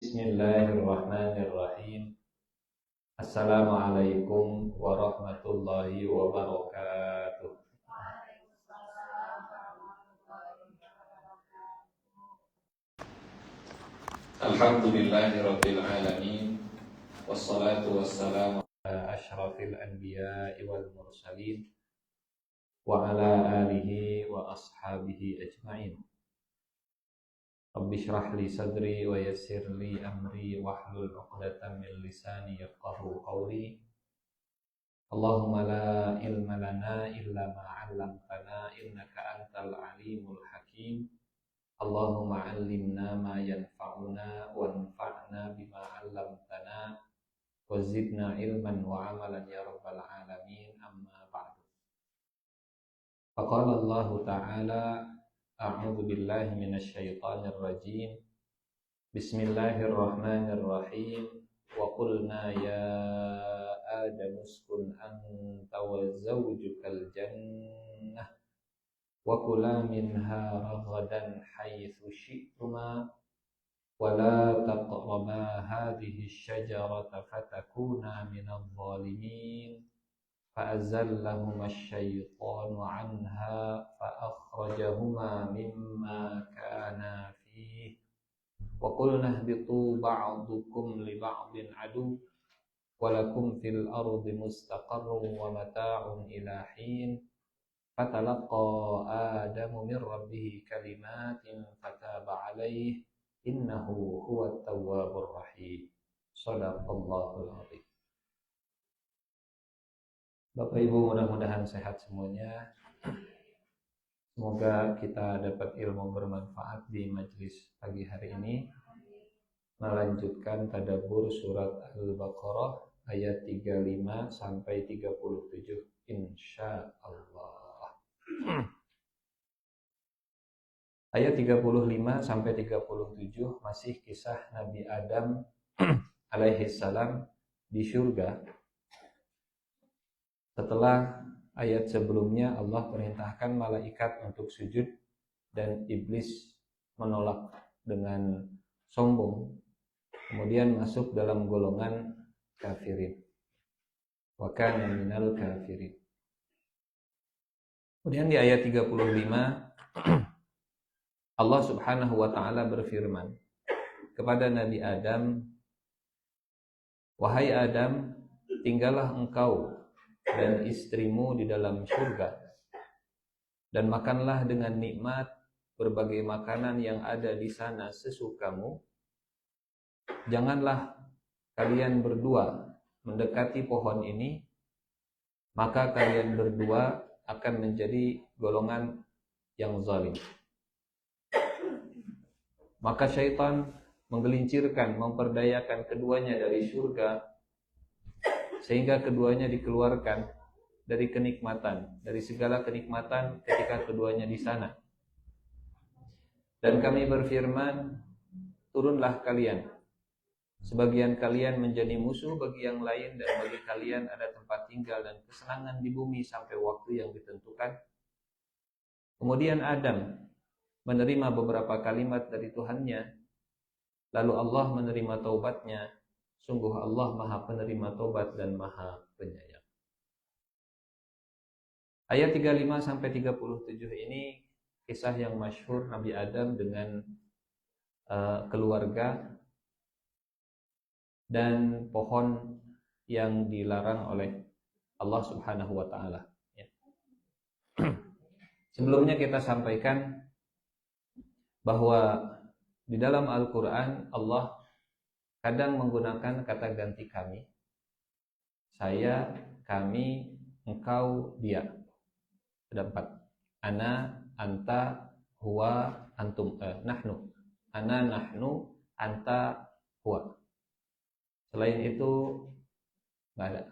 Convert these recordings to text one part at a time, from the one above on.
Bismillahirrahmanirrahim. Assalamualaikum warahmatullahi wabarakatuh. Alhamdulillahirabbil alamin. Wassalatu wassalamu ala asyrafil anbiya'i wal mursalin wa ala alihi wa ashabihi ajma'in. Rabbi shrah li sadri wa yassir li amri wahlul 'uqdatam min lisani yafqahu qawli. Allahumma la ilma lana illa ma 'allamtana innaka antal alimul hakim. Allahumma 'allimna ma yanfa'una wanfa'na bima 'allamtana wa zidna ilman wa 'amalan ya rabbal alamin. Amma ba'du. Faqala Allah ta'ala a'udzu billahi minasyaitonir rajim. Bismillahirrahmanirrahim. Wa qulna ya Adam uskun anta wa zawjukal jannah wa kula minha ragadan haitsu syi'tuma wa la taqraba hadhihi asy-syajarata fatakuna minadh dhalimin. فأزلهما الشيطان عنها فأخرجهما مما كانا فيه وقلنا اهبطوا بعضكم لبعض عدو ولكم في الأرض مستقر ومتاع إلى حين فتلقى آدم من ربه كلمات فتاب عليه إنه هو التواب الرحيم. صدق الله العظيم. Bapak Ibu, mudah-mudahan sehat semuanya. Semoga kita dapat ilmu bermanfaat di majelis pagi hari ini. Melanjutkan tadabbur surat Al-Baqarah ayat 35 sampai 37 insya Allah. Ayat 35 sampai 37 masih kisah Nabi Adam alaihissalam di surga. Setelah ayat sebelumnya Allah perintahkan malaikat untuk sujud dan iblis menolak dengan sombong, kemudian masuk dalam golongan kafirin. Wa kana minal kafirin. Kemudian di ayat 35 Allah Subhanahu wa taala berfirman kepada Nabi Adam, "Wahai Adam, tinggallah engkau dan istrimu di dalam surga, dan makanlah dengan nikmat berbagai makanan yang ada di sana sesukamu. Janganlah kalian berdua mendekati pohon ini, maka kalian berdua akan menjadi golongan yang zalim." Maka syaitan menggelincirkan, memperdayakan keduanya dari surga, sehingga keduanya dikeluarkan dari kenikmatan, dari segala kenikmatan ketika keduanya di sana. Dan kami berfirman, turunlah kalian. Sebagian kalian menjadi musuh bagi yang lain, dan bagi kalian ada tempat tinggal dan kesenangan di bumi sampai waktu yang ditentukan. Kemudian Adam menerima beberapa kalimat dari Tuhannya, lalu Allah menerima taubatnya. Sungguh Allah Maha Penerima Taubat dan Maha Penyayang. Ayat 35 sampai 37 ini kisah yang masyhur Nabi Adam dengan keluarga dan pohon yang dilarang oleh Allah Subhanahu wa taala. Sebelumnya kita sampaikan bahwa di dalam Al-Qur'an Allah kadang menggunakan kata ganti kami. Saya, kami, engkau, dia. Ada 4. Ana, anta, huwa, antum, nahnu. Ana, nahnu, anta, huwa. Selain itu enggak ada.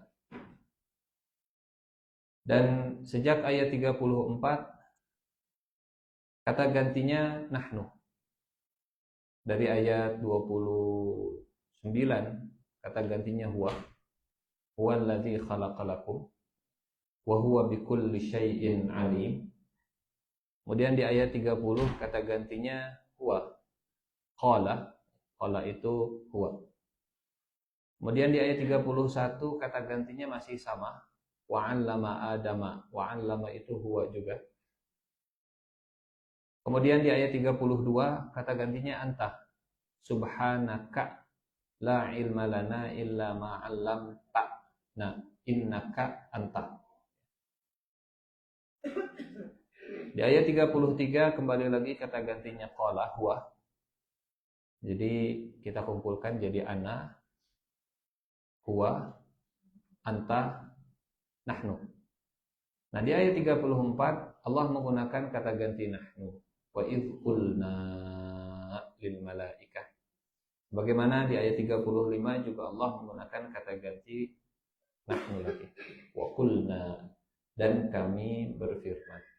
Dan sejak ayat 34 kata gantinya nahnu. Dari ayat 29 kata gantinya huwa. Huwa alladzi khalaqalakum wa huwa bikulli syai'in alim. Kemudian di ayat 30 kata gantinya huwa. Qala, Qala itu huwa. Kemudian di ayat 31 kata gantinya masih sama. Wa 'allama Adama. Wa 'allama itu huwa juga. Kemudian di ayat 32 kata gantinya anta. Subhanaka la ilma lana illa ma 'allamta. Nah, innaka anta. Di ayat 33 kembali lagi kata gantinya qala huwa. Jadi kita kumpulkan jadi ana, huwa, anta, nahnu. Nah, di ayat 34 Allah menggunakan kata ganti nahnu. Wa idh qulna lil malaikah. Bagaimana di ayat 35 juga Allah menggunakan kata ganti nahnu lagi. Wa qulna, dan kami berfirman.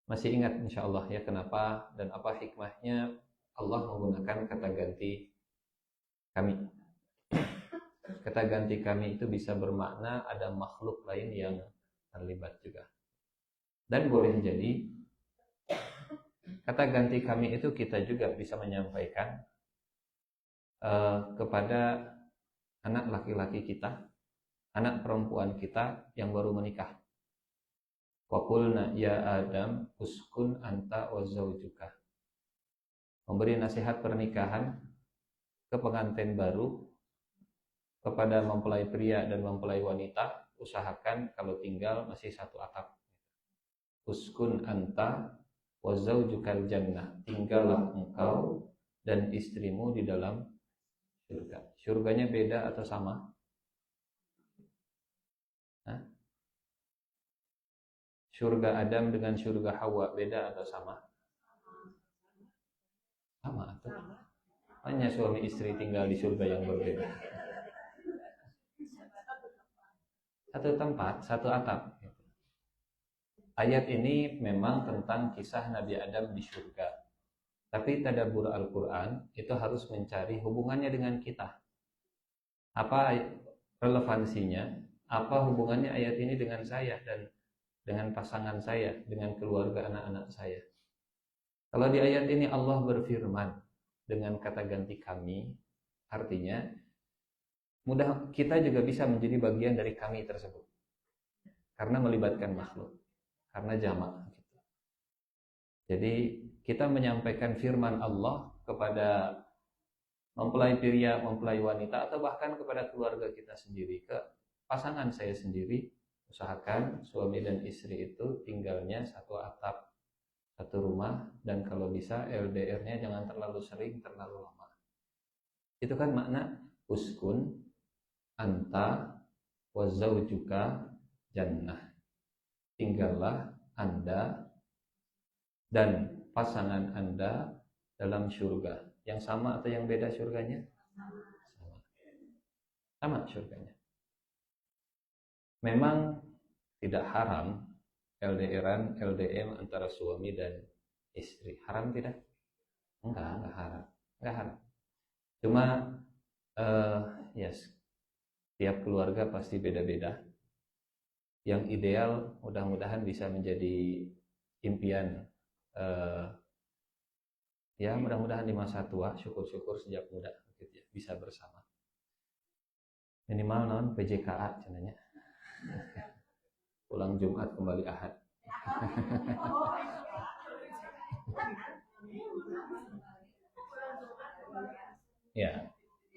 Masih ingat insyaallah ya kenapa dan apa hikmahnya Allah menggunakan kata ganti kami. Kata ganti kami itu bisa bermakna ada makhluk lain yang terlibat juga. Dan boleh jadi kata ganti kami itu kita juga bisa menyampaikan kepada anak laki-laki kita, anak perempuan kita yang baru menikah. Wa qulna ya Adam uskun anta wa zawjuka. Memberi nasihat pernikahan ke pengantin baru, kepada mempelai pria dan mempelai wanita, usahakan kalau tinggal masih satu atap. Uskun anta wa zawjukal jannah. Tinggallah engkau dan istrimu di dalam surga. Surganya beda atau sama? Hah? Surga Adam dengan surga Hawa beda atau sama? Sama atau? Hanya suami istri tinggal di surga yang berbeda. Satu tempat, satu atap. Ayat ini memang tentang kisah Nabi Adam di surga. Tapi tadabbur Al-Quran itu harus mencari hubungannya dengan kita. Apa relevansinya? Apa hubungannya ayat ini dengan saya dan dengan pasangan saya, dengan keluarga anak-anak saya? Kalau di ayat ini Allah berfirman dengan kata ganti kami, artinya mudah kita juga bisa menjadi bagian dari kami tersebut. Karena melibatkan makhluk, karena jamak. Jadi kita menyampaikan firman Allah kepada mempelai pria, mempelai wanita, atau bahkan kepada keluarga kita sendiri, ke pasangan saya sendiri, usahakan suami dan istri itu tinggalnya satu atap, satu rumah, dan kalau bisa LDR-nya jangan terlalu sering, terlalu lama. Itu kan makna uskun anta wa zawjuka jannah. Tinggallah Anda dan pasangan Anda dalam surga. Yang sama atau yang beda surganya? Sama surganya. Memang tidak haram LDR-an, LDM antara suami dan istri. Haram tidak? Enggak haram. Enggak haram. Cuma tiap keluarga pasti beda-beda. Yang ideal mudah-mudahan bisa menjadi impian. Ya mudah-mudahan di masa tua, syukur-syukur sejak muda gitu ya, bisa bersama. Minimal non PJKA cenanya. Pulang Jumat kembali Ahad. Ya.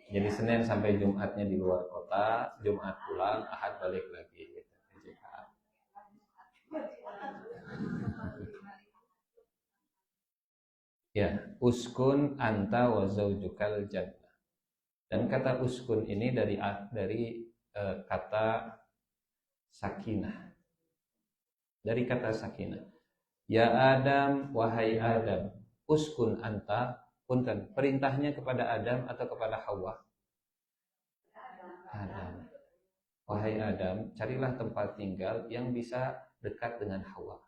Jadi Senin sampai Jumatnya di luar kota, Jumat pulang, Ahad balik lagi gitu. PJKA. Ya, uskun anta wa zaujukal jannah. Dan kata uskun ini dari kata sakinah. Dari kata sakinah. Ya Adam, wahai Adam, uskun anta, punten. Perintahnya kepada Adam atau kepada Hawa? Adam. Wahai Adam, carilah tempat tinggal yang bisa dekat dengan Hawa.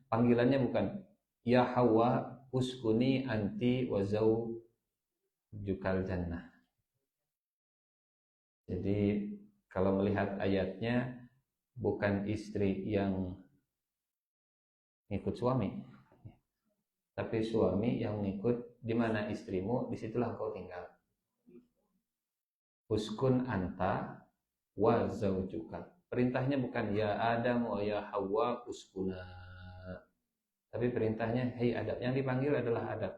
Panggilannya bukan ya Hawa uskuni anti wa zaujukal jannah. Jadi kalau melihat ayatnya bukan istri yang ngikut suami, Tapi suami yang ngikut, di mana istrimu, disitulah engkau tinggal. Uskun anta wa zaujuka. Perintahnya bukan ya Adam wa ya Hawa uskuna. Tapi perintahnya hei Adam. Yang dipanggil adalah Adam.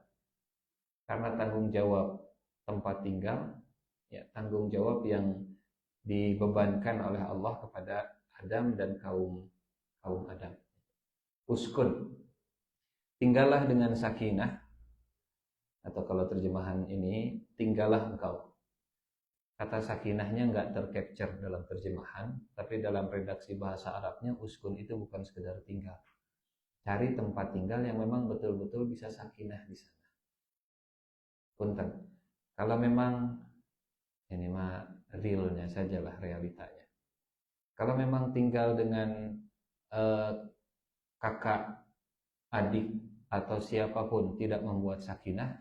Karena tanggung jawab tempat tinggal, ya, tanggung jawab yang dibebankan oleh Allah kepada Adam dan kaum Adam. Uskun, tinggallah dengan sakinah, atau kalau terjemahan ini, tinggallah engkau. Kata sakinahnya nggak tercapture dalam terjemahan, tapi dalam redaksi bahasa Arabnya uskun itu bukan sekedar tinggal. Cari tempat tinggal yang memang betul-betul bisa sakinah di sana. Punten. Kalau memang ini mah realnya sajalah, realitanya. Kalau memang tinggal dengan kakak, adik, atau siapapun tidak membuat sakinah,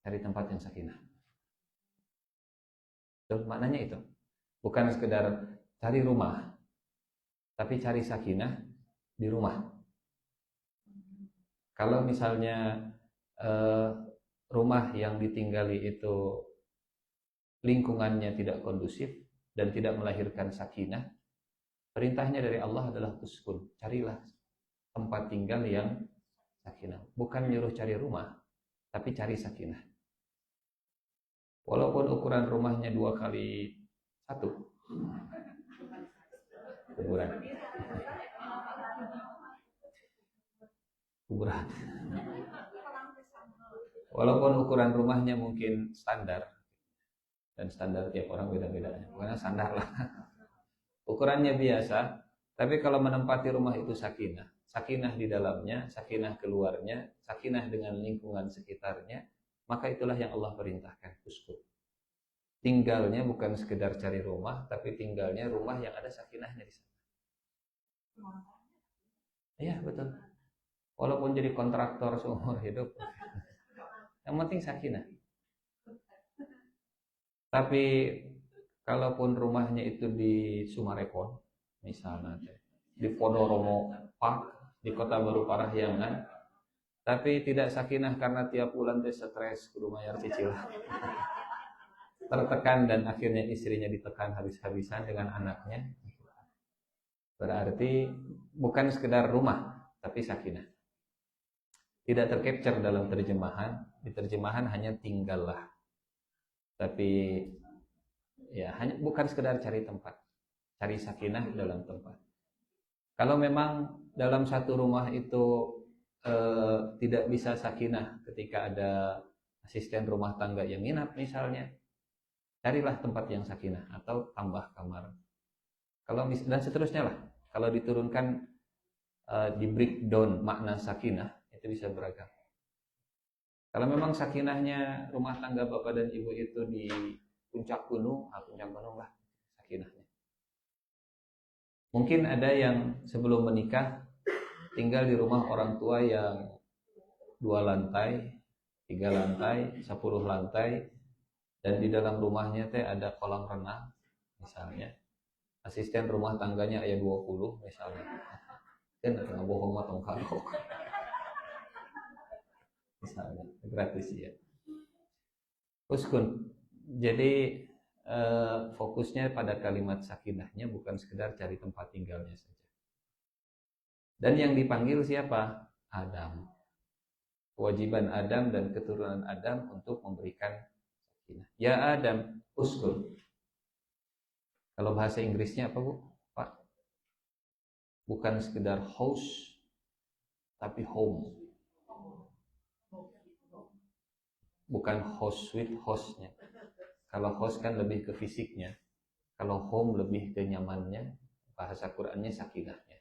cari tempat yang sakinah. Tuh, maknanya itu. Bukan sekedar cari rumah, tapi cari sakinah di rumah. Kalau misalnya rumah yang ditinggali itu lingkungannya tidak kondusif dan tidak melahirkan sakinah, perintahnya dari Allah adalah uskun, carilah tempat tinggal yang sakinah. Bukan nyuruh cari rumah, tapi cari sakinah. Walaupun ukuran rumahnya 2x1 kuburan. Walaupun ukuran rumahnya mungkin standar, dan standar tiap orang beda-beda, pokoknya standar lah. Ukurannya biasa, tapi kalau menempati rumah itu sakinah, sakinah di dalamnya, sakinah keluarnya, sakinah dengan lingkungan sekitarnya, maka itulah yang Allah perintahkan, uskun. Tinggalnya bukan sekedar cari rumah, tapi tinggalnya rumah yang ada sakinahnya di sana. Iya, betul. Walaupun jadi kontraktor seumur hidup, yang penting sakinah. Tapi kalaupun rumahnya itu di Sumarekon, misalnya di Ponorogo Park, di Kota Baru Parahyangan, tapi tidak sakinah karena tiap bulan dia stres kudu bayar cicilan, tertekan, dan akhirnya istrinya ditekan habis-habisan dengan anaknya, berarti bukan sekedar rumah tapi sakinah. Tidak tercapture dalam terjemahan. Di terjemahan hanya tinggallah, tapi ya hanya bukan sekedar cari tempat, cari sakinah dalam tempat. Kalau memang dalam satu rumah itu tidak bisa sakinah ketika ada asisten rumah tangga yang nginap misalnya, carilah tempat yang sakinah atau tambah kamar. Kalau dan seterusnya lah. Kalau diturunkan di breakdown makna sakinah itu bisa beragam. Kalau memang sakinahnya rumah tangga bapak dan ibu itu di puncak gunung, puncak gunung lah sakinahnya. Mungkin ada yang sebelum menikah tinggal di rumah orang tua yang 2 lantai, 3 lantai, 10 lantai, dan di dalam rumahnya teh ada kolam renang misalnya. Asisten rumah tangganya aya 20 misalnya. Kan ada bohong mah tong kagok. Misalnya, gratis ya. Uskun. Jadi fokusnya pada kalimat sakinahnya, bukan sekedar cari tempat tinggalnya saja. Dan yang dipanggil siapa? Adam. Kewajiban Adam dan keturunan Adam untuk memberikan sakinah. Ya Adam, uskun. Kalau bahasa Inggrisnya apa, Bu? Pak? Bukan sekedar house, tapi home. Bukan house with hostnya. Kalau host kan lebih ke fisiknya. Kalau home lebih ke nyamannya. Bahasa Qur'annya sakinahnya.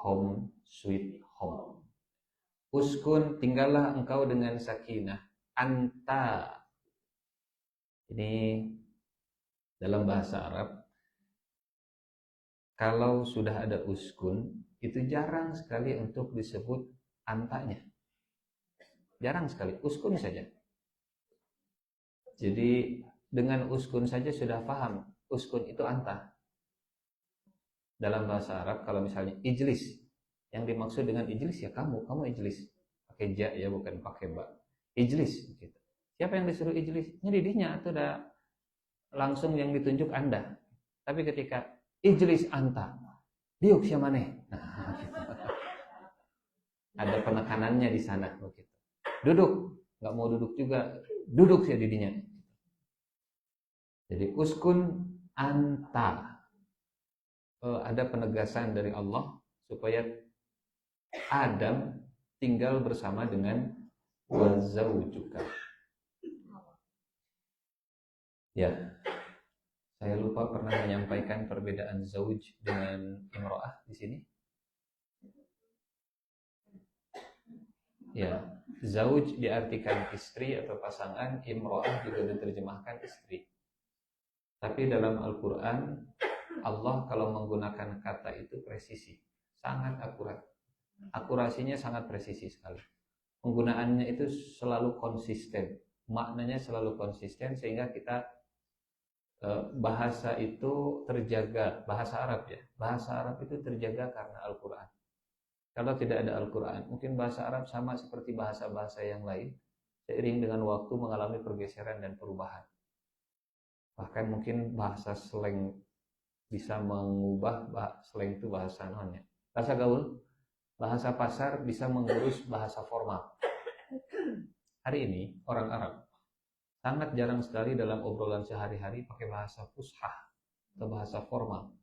Home, sweet home. Uskun, tinggallah engkau dengan sakinah. Anta. Ini dalam bahasa Arab, kalau sudah ada uskun, itu jarang sekali untuk disebut antanya. Jarang sekali, uskun saja. Jadi dengan uskun saja sudah paham, uskun itu anta. Dalam bahasa Arab kalau misalnya ijlis, Yang dimaksud dengan ijlis ya kamu ijlis. Pakai ja ya, bukan pakai ba. Ijlis gitu. Siapa yang disuruh ijlis? Dirinya itu udah langsung yang ditunjuk Anda. Tapi ketika ijlis anta, diuk siapa nih? Nah, gitu. Ada penekanannya di sana begitu. Duduk, nggak mau duduk juga, duduk ya dirinya. Jadi uskun anta. Ada penegasan dari Allah supaya Adam tinggal bersama dengan wazaujuka. Ya, saya lupa pernah menyampaikan perbedaan zauj dengan imro'ah di sini. Ya, zauj diartikan istri atau pasangan, imro'ah juga diterjemahkan istri. Tapi dalam Al-Quran, Allah kalau menggunakan kata itu presisi, sangat akurat. Akurasinya sangat presisi sekali. Penggunaannya itu selalu konsisten, maknanya selalu konsisten sehingga kita bahasa itu terjaga, bahasa Arab ya. Bahasa Arab itu terjaga karena Al-Quran. Kalau tidak ada Al-Quran, mungkin bahasa Arab sama seperti bahasa-bahasa yang lain, seiring dengan waktu mengalami pergeseran dan perubahan. Bahkan mungkin bahasa slang bisa mengubah slang itu bahasa nonnya. Bahasa gaul, bahasa pasar bisa mengurus bahasa formal. Hari ini orang Arab sangat jarang sekali dalam obrolan sehari-hari pakai bahasa fushah atau bahasa formal.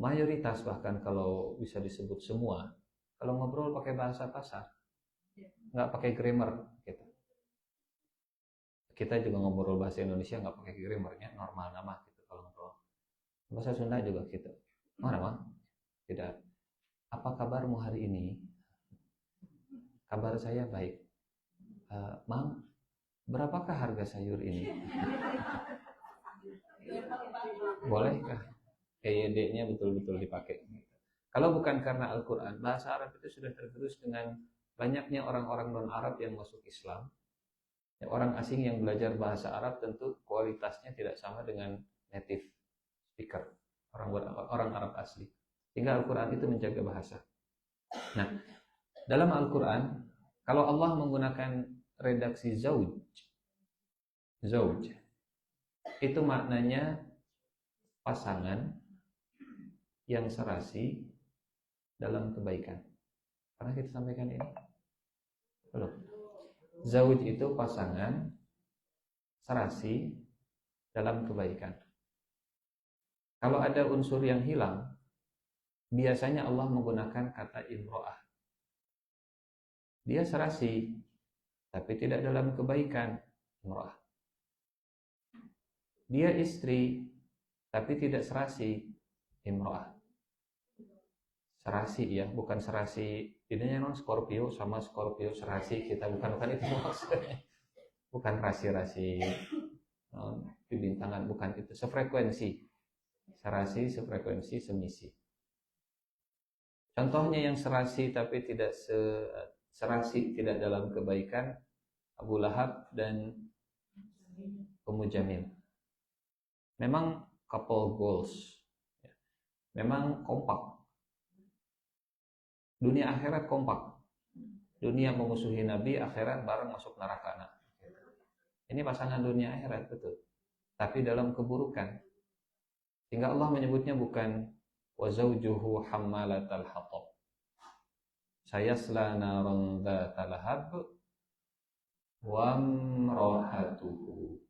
Mayoritas bahkan kalau bisa disebut semua, kalau ngobrol pakai bahasa pasar, nggak pakai grammar gitu. Kita juga ngobrol bahasa Indonesia nggak pakai grammarnya, normal nama gitu kalau ngobrol. Bahasa Sunda juga gitu. Mana mah? Tidak. Apa kabarmu hari ini? Kabar saya baik. Mam, berapakah harga sayur ini? Bolehkah? EYD-nya betul-betul dipakai. Kalau bukan karena Al-Quran, bahasa Arab itu sudah tergerus dengan banyaknya orang-orang non-Arab yang masuk Islam. Ya, orang asing yang belajar bahasa Arab tentu kualitasnya tidak sama dengan native speaker, orang Arab asli. Sehingga Al-Quran itu menjaga bahasa. Nah, dalam Al-Quran, kalau Allah menggunakan redaksi zauj, itu maknanya pasangan yang serasi dalam kebaikan. Pernah kita sampaikan ini? Belum. Zauj itu pasangan serasi dalam kebaikan. Kalau ada unsur yang hilang, biasanya Allah menggunakan kata imro'ah. Dia serasi, tapi tidak dalam kebaikan, imro'ah. Dia istri, tapi tidak serasi, imro'ah. Serasi ya, bukan serasi. Ini non Scorpio sama Scorpio serasi kita bukan itu maksudnya. Bukan rasi-rasi bintangan, bukan itu. Sefrekuensi. Serasi, sefrekuensi, semisi. Contohnya yang serasi tapi tidak serasi, tidak dalam kebaikan, Abu Lahab dan Ummu Jamil. Memang couple goals. Memang kompak. Dunia akhirat kompak. Dunia memusuhi Nabi, akhirat bareng masuk neraka. Nah, ini pasangan dunia akhirat betul. Tapi dalam keburukan. Sehingga Allah menyebutnya bukan wa zawjuhu hammalatal hatab. Sayasla naran dzatal lahab wa imra'atuhu.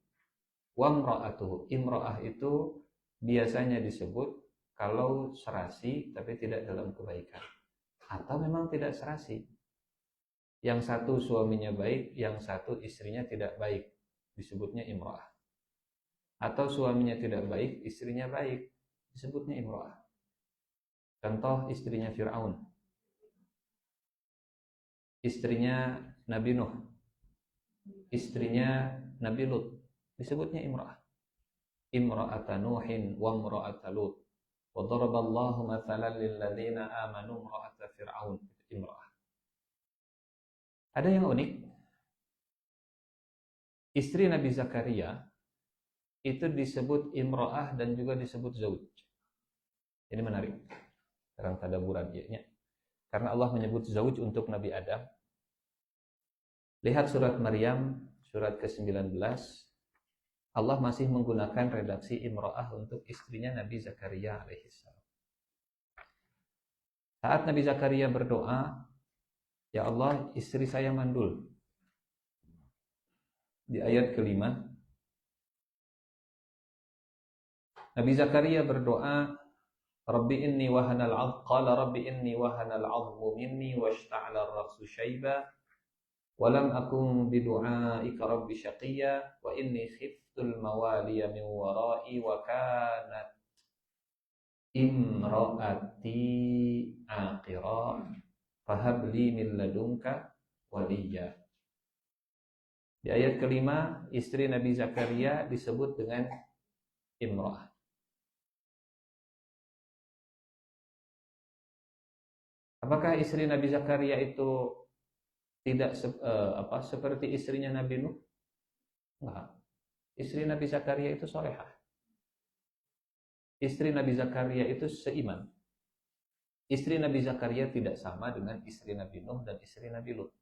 Wa imra'atuhu. Imra'ah itu biasanya disebut kalau serasi tapi tidak dalam kebaikan. Atau memang tidak serasi. Yang satu suaminya baik, yang satu istrinya tidak baik. Disebutnya imro'ah. Atau suaminya tidak baik, istrinya baik. Disebutnya imro'ah. Contoh istrinya Fir'aun. Istrinya Nabi Nuh. Istrinya Nabi Lut. Disebutnya imro'ah. Imro'ata Nuhin wa imro'ata Lut. Wa daraballahu mathalan lilladzina amanu imra'ata Fir'aun. Imra'ah. Ada yang unik. Istri Nabi Zakaria itu disebut imra'ah dan juga disebut zauj. Ini menarik. Sekarang tadaburan ya. karena Allah menyebut zauj untuk Nabi Adam. Lihat surat Maryam, surat ke-19. Allah masih menggunakan redaksi imro'ah untuk istrinya Nabi Zakaria alaihissalam. Saat Nabi Zakaria berdoa, ya Allah, istri saya mandul. Di ayat ke-5, Nabi Zakaria berdoa, Rabbi inni wahanal 'adh qala rabbi inni wahanal 'adhmu minni washta'ala ar-ra'su shayba wa lam akun bidu'aika rabbi shaqiyya wa inni khiftul mawaliya min wara'i wa kanat imra'ati aqira fahab li min ladunka waliyya. Di ayat ke-5, istri Nabi Zakaria disebut dengan imra'ah. Apakah istri Nabi Zakaria itu tidak seperti istrinya Nabi Nuh? Enggak. Istri Nabi Zakaria itu solehah. Istri Nabi Zakaria itu seiman. Istri Nabi Zakaria tidak sama dengan istri Nabi Nuh dan istri Nabi Lut.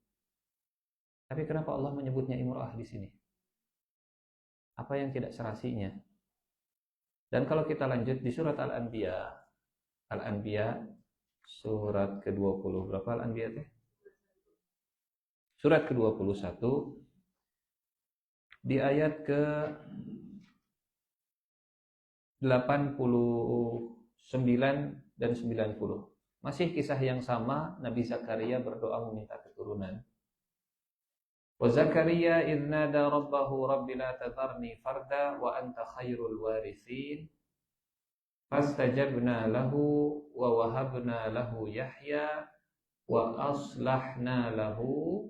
Tapi kenapa Allah menyebutnya imro'ah di sini? Apa yang tidak serasinya? Dan kalau kita lanjut di surat Al-Anbiya surat ke-20, berapa Al-Anbiya teh? Surat ke-21 di ayat ke-89 dan 90. Masih kisah yang sama, Nabi Zakaria berdoa meminta keturunan. Wa Zakaria idz nada rabbahu rabbi la tadharni farda wa anta khairul warithin. Fastajabna lahu wa wahabna lahu Yahya wa aslahna lahu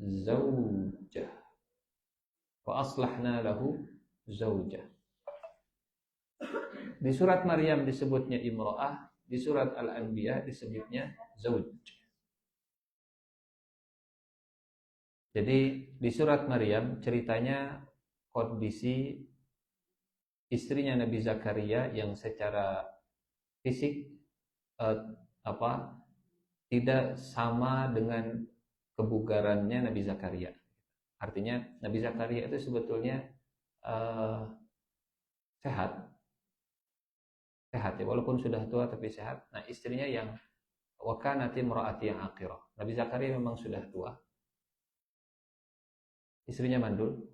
zaujah. Wa aslahna lahu zaujah. Di surat Maryam disebutnya imro'ah, di surat Al-Anbiya disebutnya zauj. Jadi di surat Maryam ceritanya kondisi istrinya Nabi Zakaria yang secara fisik tidak sama dengan kebugarannya Nabi Zakaria. Artinya Nabi Zakaria itu sebetulnya sehat ya, walaupun sudah tua tapi sehat. Nah, istrinya yang wakanati imraati yang aqirah. Nabi Zakaria memang sudah tua. Istrinya mandul.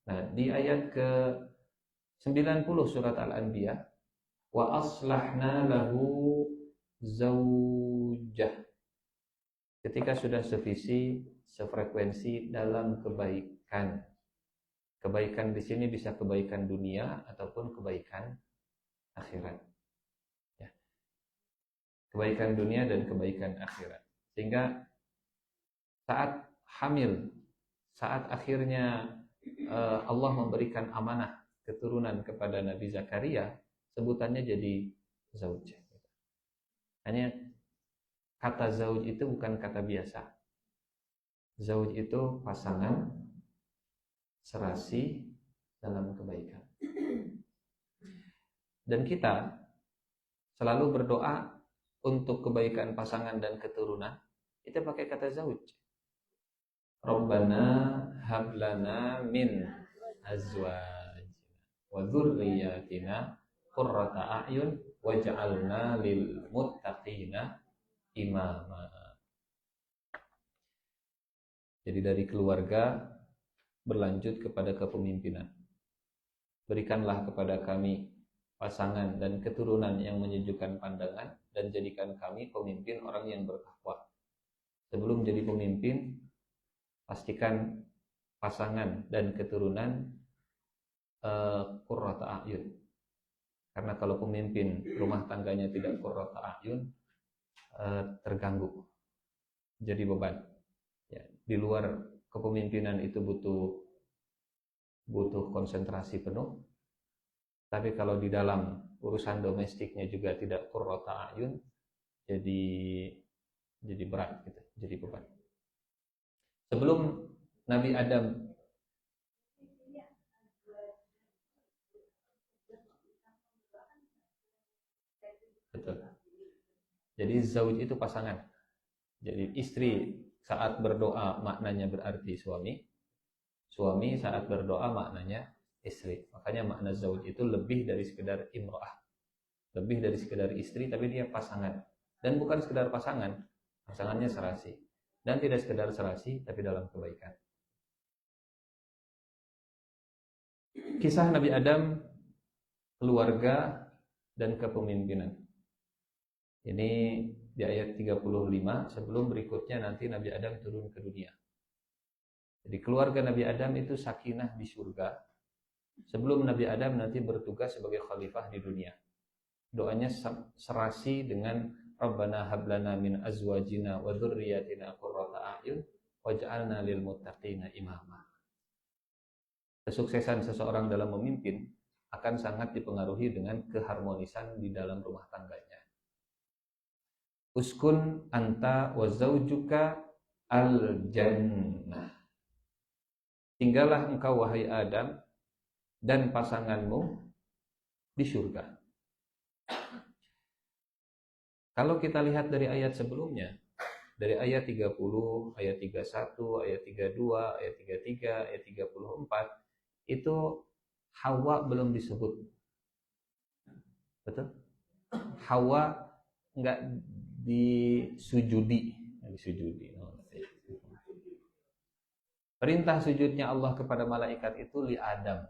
Nah, di ayat ke-90 surat Al-Anbiya, wa aslahna lahu zaujah. Ketika sudah sevisi, sefrekuensi dalam kebaikan. Kebaikan di sini bisa kebaikan dunia ataupun kebaikan akhirat. Ya. Kebaikan dunia dan kebaikan akhirat. Sehingga saat hamil, saat akhirnya Allah memberikan amanah keturunan kepada Nabi Zakaria, sebutannya jadi zauj. Hanya kata zauj itu bukan kata biasa. Zauj itu pasangan serasi dalam kebaikan. Dan kita selalu berdoa untuk kebaikan pasangan dan keturunan, kita pakai kata zauj. Rabbana hablana min azwajina wa dzurriyyatina qurrata a'yun waj'alna lil muttaqina imama. Jadi dari keluarga berlanjut kepada kepemimpinan. Berikanlah kepada kami pasangan dan keturunan yang menyejukkan pandangan dan jadikan kami pemimpin orang yang bertakwa. Sebelum jadi pemimpin, pastikan pasangan dan keturunan qurrata a'yun. Karena kalau pemimpin rumah tangganya tidak qurrata a'yun, terganggu, jadi beban. Ya, di luar kepemimpinan itu butuh konsentrasi penuh. Tapi kalau di dalam urusan domestiknya juga tidak qurrata a'yun, jadi berat gitu, jadi beban. Sebelum Nabi Adam betul. Jadi zauj itu pasangan. Jadi istri saat berdoa maknanya berarti suami. Suami saat berdoa maknanya istri. Makanya makna zauj itu lebih dari sekedar imro'ah. Lebih dari sekedar istri, tapi dia pasangan. Dan bukan sekedar pasangan, pasangannya serasi. Dan tidak sekedar serasi, tapi dalam kebaikan. Kisah Nabi Adam, keluarga, dan kepemimpinan. Ini di ayat 35, sebelum berikutnya nanti Nabi Adam turun ke dunia. Jadi keluarga Nabi Adam itu sakinah di surga. Sebelum Nabi Adam nanti bertugas sebagai khalifah di dunia. Doanya serasi dengan Rabbana hablana min azwajina wa dzurriyyatina qurrata a'yun waj'alna lil muttaqina imama. Kesuksesan seseorang dalam memimpin akan sangat dipengaruhi dengan keharmonisan di dalam rumah tangganya. Uskun anta wa zawjuka al-jannah. Tinggallah engkau wahai Adam dan pasanganmu di surga. Kalau kita lihat dari ayat sebelumnya, dari ayat 30, ayat 31, ayat 32, ayat 33, ayat 34, itu Hawa belum disebut. Betul? Hawa enggak disujudi. Perintah sujudnya Allah kepada malaikat itu li Adam.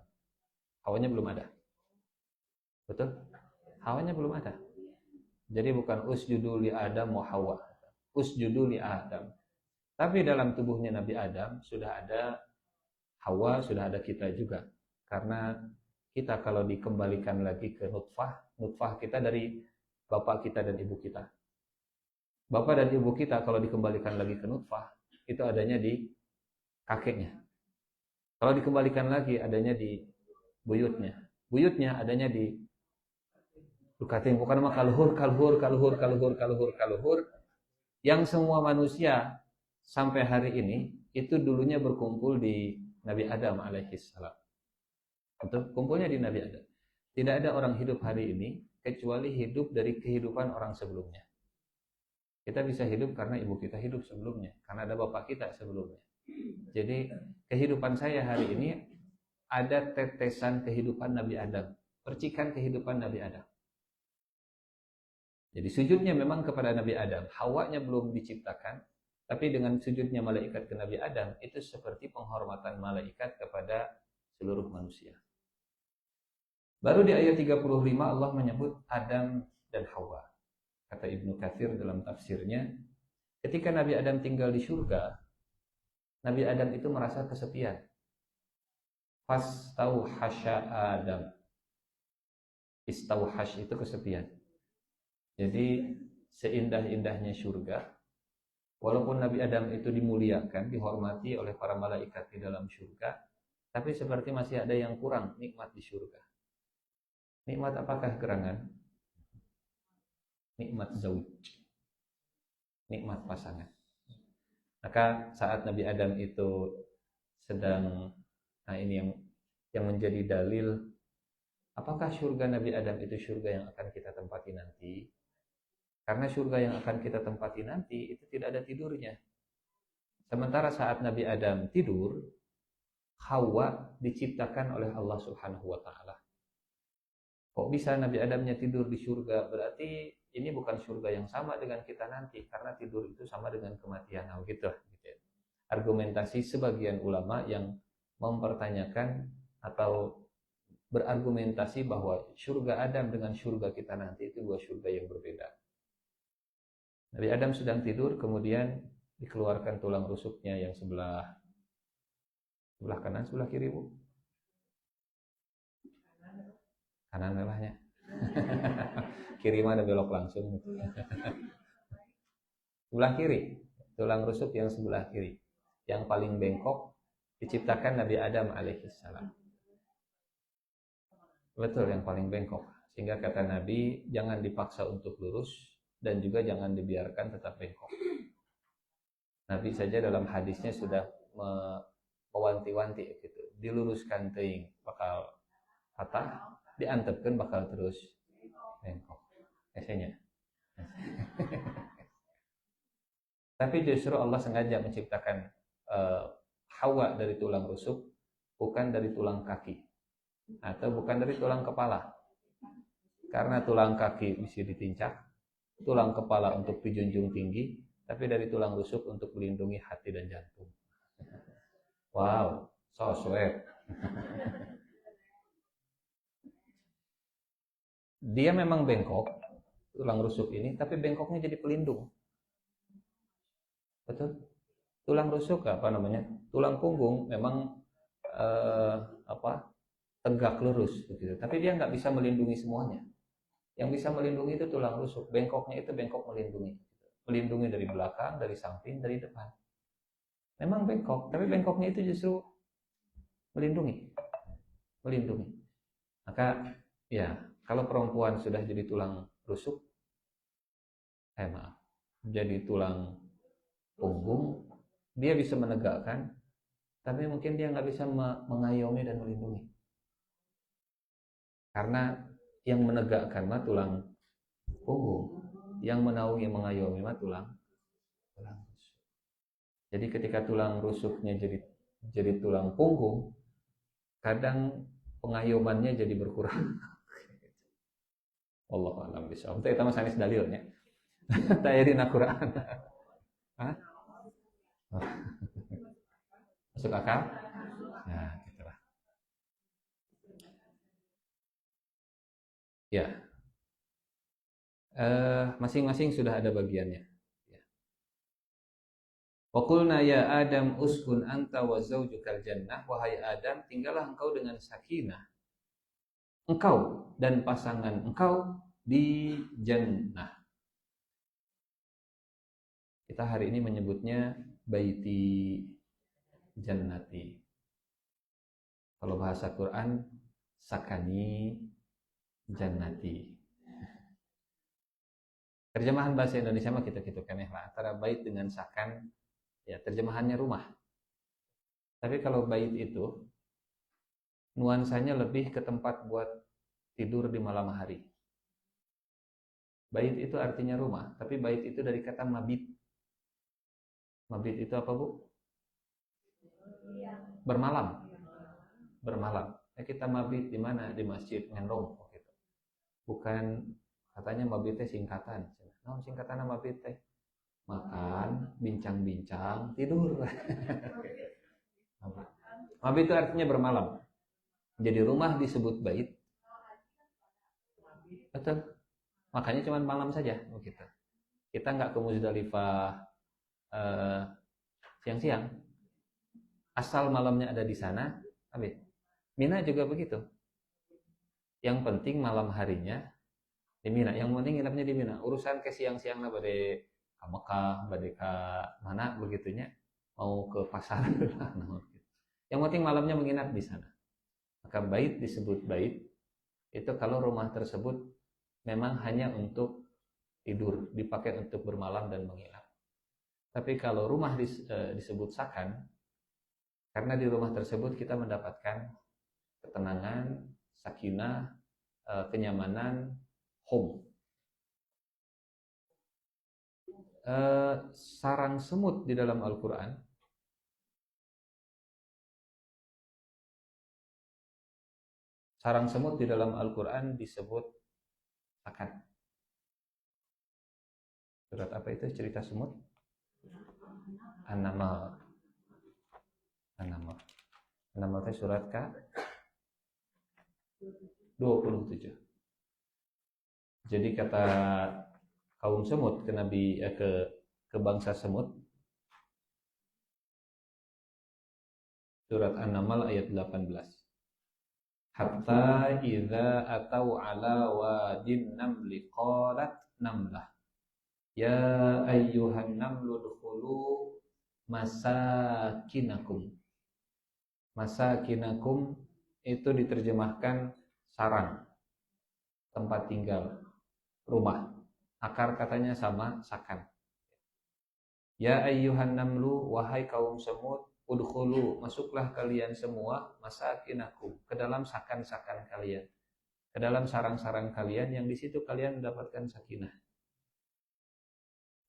Hawanya belum ada. Betul? Hawanya belum ada. Jadi bukan usjudu li Adam wa Hawa. Usjudu li Adam. Tapi dalam tubuhnya Nabi Adam sudah ada Hawa, sudah ada kita juga. Karena kita kalau dikembalikan lagi ke nutfah kita dari bapak kita dan ibu kita. Bapak dan ibu kita kalau dikembalikan lagi ke nutfah, itu adanya di kakeknya. Kalau dikembalikan lagi adanya di buyutnya. Buyutnya adanya di dukating, bukan nama kaluhur. Yang semua manusia sampai hari ini itu dulunya berkumpul di Nabi Adam alaihissalam. Atau kumpulnya di Nabi Adam. Tidak ada orang hidup hari ini kecuali hidup dari kehidupan orang sebelumnya. Kita bisa hidup karena ibu kita hidup sebelumnya, karena ada bapak kita sebelumnya. Jadi kehidupan saya hari ini ada tetesan kehidupan Nabi Adam, percikan kehidupan Nabi Adam. Jadi sujudnya memang kepada Nabi Adam. Hawanya belum diciptakan, tapi dengan sujudnya malaikat ke Nabi Adam itu seperti penghormatan malaikat kepada seluruh manusia. Baru di ayat 35 Allah menyebut Adam dan Hawa. Kata Ibnu Katsir dalam tafsirnya, ketika Nabi Adam tinggal di surga, Nabi Adam itu merasa kesepian. Fastauhasya Adam. Istauhash itu kesepian. Jadi seindah-indahnya surga, walaupun Nabi Adam itu dimuliakan, dihormati oleh para malaikat di dalam surga, tapi seperti masih ada yang kurang nikmat di surga. Nikmat apakah gerangan? Nikmat zauj. Nikmat pasangan. Maka saat Nabi Adam itu sedang, nah ini yang menjadi dalil, apakah surga Nabi Adam itu surga yang akan kita tempati nanti? Karena surga yang akan kita tempati nanti itu tidak ada tidurnya. Sementara saat Nabi Adam tidur, Hawa diciptakan oleh Allah Subhanahu wa taala. Kok bisa Nabi Adamnya tidur di surga? Berarti ini bukan surga yang sama dengan kita nanti, karena tidur itu sama dengan kematian. Nah, gitu. Argumentasi sebagian ulama yang mempertanyakan atau berargumentasi bahwa surga Adam dengan surga kita nanti itu dua surga yang berbeda. Nabi Adam sedang tidur, kemudian dikeluarkan tulang rusuknya yang sebelah kanan, sebelah kiri, Bu? Kanan lelahnya. Kiri mana belok langsung. Sebelah kiri, tulang rusuk yang sebelah kiri, yang paling bengkok diciptakan Nabi Adam alaihissalam. Betul, yang paling bengkok. Sehingga kata Nabi, jangan dipaksa untuk lurus dan juga jangan dibiarkan tetap bengkok. Nabi saja dalam hadisnya sudah mewanti-wanti gitu. Diluruskan teuing bakal patah, diantepkeun bakal terus bengkok. Esenya. Tapi justru Allah sengaja menciptakan uh, Hawa dari tulang rusuk, bukan dari tulang kaki atau bukan dari tulang kepala. Karena tulang kaki bisa ditincak, tulang kepala untuk dijunjung tinggi, tapi dari tulang rusuk untuk melindungi hati dan jantung. Wow, so sweet. Dia memang bengkok, tulang rusuk ini, tapi bengkoknya jadi pelindung. Betul? Tulang rusuk apa namanya? Tulang punggung memang tegak lurus begitu. Tapi dia nggak bisa melindungi semuanya. Yang bisa melindungi itu tulang rusuk. Bengkoknya itu bengkok melindungi. Melindungi dari belakang, dari samping, dari depan. Memang bengkok, tapi bengkoknya itu justru melindungi. Melindungi. Maka ya, kalau perempuan sudah jadi tulang rusuk, jadi tulang punggung, dia bisa menegakkan, tapi mungkin dia nggak bisa mengayomi dan melindungi. Karena yang menegakkan mah tulang punggung, yang menaungi mengayomi mah tulang rusuk. Jadi ketika tulang rusuknya jadi tulang punggung, kadang pengayomannya jadi berkurang. Allah alam bisa. Untuk itu mas sanis dalilnya. Tayarin Al-Quran. Masuk akal? Nah, gitulah. Ya. Masing-masing sudah ada bagiannya. Wa qulna ya Adam uskun anta wa zaujukal jannah. Wahai Adam, tinggallah engkau dengan sakinah. Engkau dan pasangan engkau di jannah. Kita hari ini menyebutnya baiti jannati. Kalau bahasa Quran sakani jannati. Terjemahan bahasa Indonesia mah kita kan ya antara bait dengan sakan, ya terjemahannya rumah. Tapi kalau bait itu nuansanya lebih ke tempat buat tidur di malam hari. Bait itu artinya rumah, tapi bait itu dari kata mabit. Mabit itu apa, Bu? Bermalam. Bermalam. Kita mabit di mana? Di masjid ngendong gitu. Bukan katanya mabitnya singkatan. Nah, singkatan mabit teh makan, bincang-bincang, tidur. Mabit itu artinya bermalam. Jadi rumah disebut bait. Betul. Makanya cuma malam saja begitu. Kita nggak ke Muzdalifah siang-siang. Asal malamnya ada di sana, habis. Mina juga begitu. Yang penting malam harinya di Mina. Yang penting nginapnya di Mina. Urusan ke siang-siangnya bade ke Mekah, bade ke mana begitunya, mau ke pasar. Yang penting malamnya menginap di sana. Maka bait disebut bait itu kalau rumah tersebut memang hanya untuk tidur, dipakai untuk bermalam dan menginap. Tapi kalau rumah disebut sakan, karena di rumah tersebut kita mendapatkan ketenangan, sakinah, kenyamanan, home. Sarang semut di dalam Al-Quran disebut sakan. Surat apa itu cerita semut? An-Naml. An-Naml itu surat ke-27. Jadi kata kaum semut ke bangsa semut, surat An-Naml ayat 18. Hatta idza atau ala wadin namli qalat namlah ya ayyuhan namlu dkhulu masakinakum. Masakinakum itu diterjemahkan sarang, tempat tinggal, rumah. Akar katanya sama, sakan. Ya ayyuhan namlu, wahai kaum semut, udkhulu, masuklah kalian semua masakinakum, ke dalam sakan-sakan kalian, ke dalam sarang-sarang kalian yang di situ kalian mendapatkan sakinah.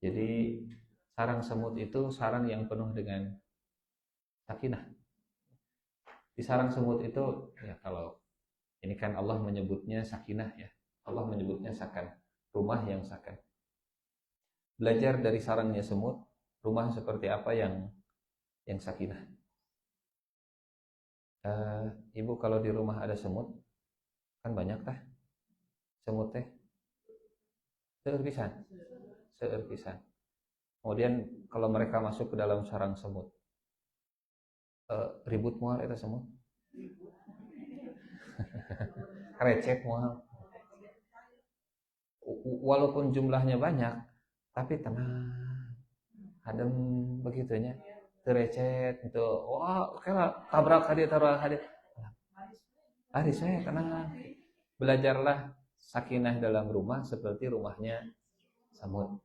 Jadi sarang semut itu sarang yang penuh dengan sakinah. Di sarang semut itu ya, kalau ini kan Allah menyebutnya sakinah ya. Allah menyebutnya sakan, rumah yang sakan. Belajar dari sarangnya semut, rumah seperti apa yang sakinah. Ibu kalau di rumah ada semut, kan banyak tah semut teh, seueur pisan. Kemudian kalau mereka masuk ke dalam sarang semut, ribut moal eta semut. Recet moal. Walaupun jumlahnya banyak, tapi tenang, adem begitunya. Teu recet gitu. Wah, kela tabrak hadir taruh hadir. Ari saya tenang. Belajarlah sakinah dalam rumah seperti rumahnya semut.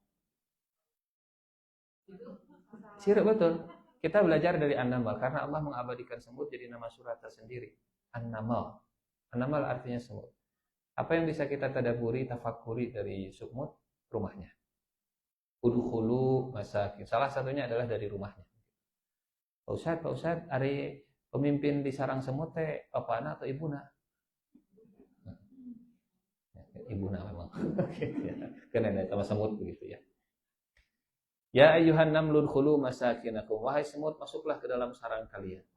Siruk betul. Kita belajar dari An-Naml karena Allah mengabadikan semut jadi nama surat tersendiri. An-Naml. An-Naml artinya semut. Apa yang bisa kita tadaburi, tafakuri dari semut? Rumahnya. Udkhulu masakin. Salah satunya adalah dari rumahnya. Pak Ustadz, ari pemimpin di sarang semut teh bapana atau ibuna? Ibuna memang. Karena ada sama semut begitu ya. Ya ayyuhan namlul khulu masakinakum. Wahai semut, masuklah ke dalam sarang kalian.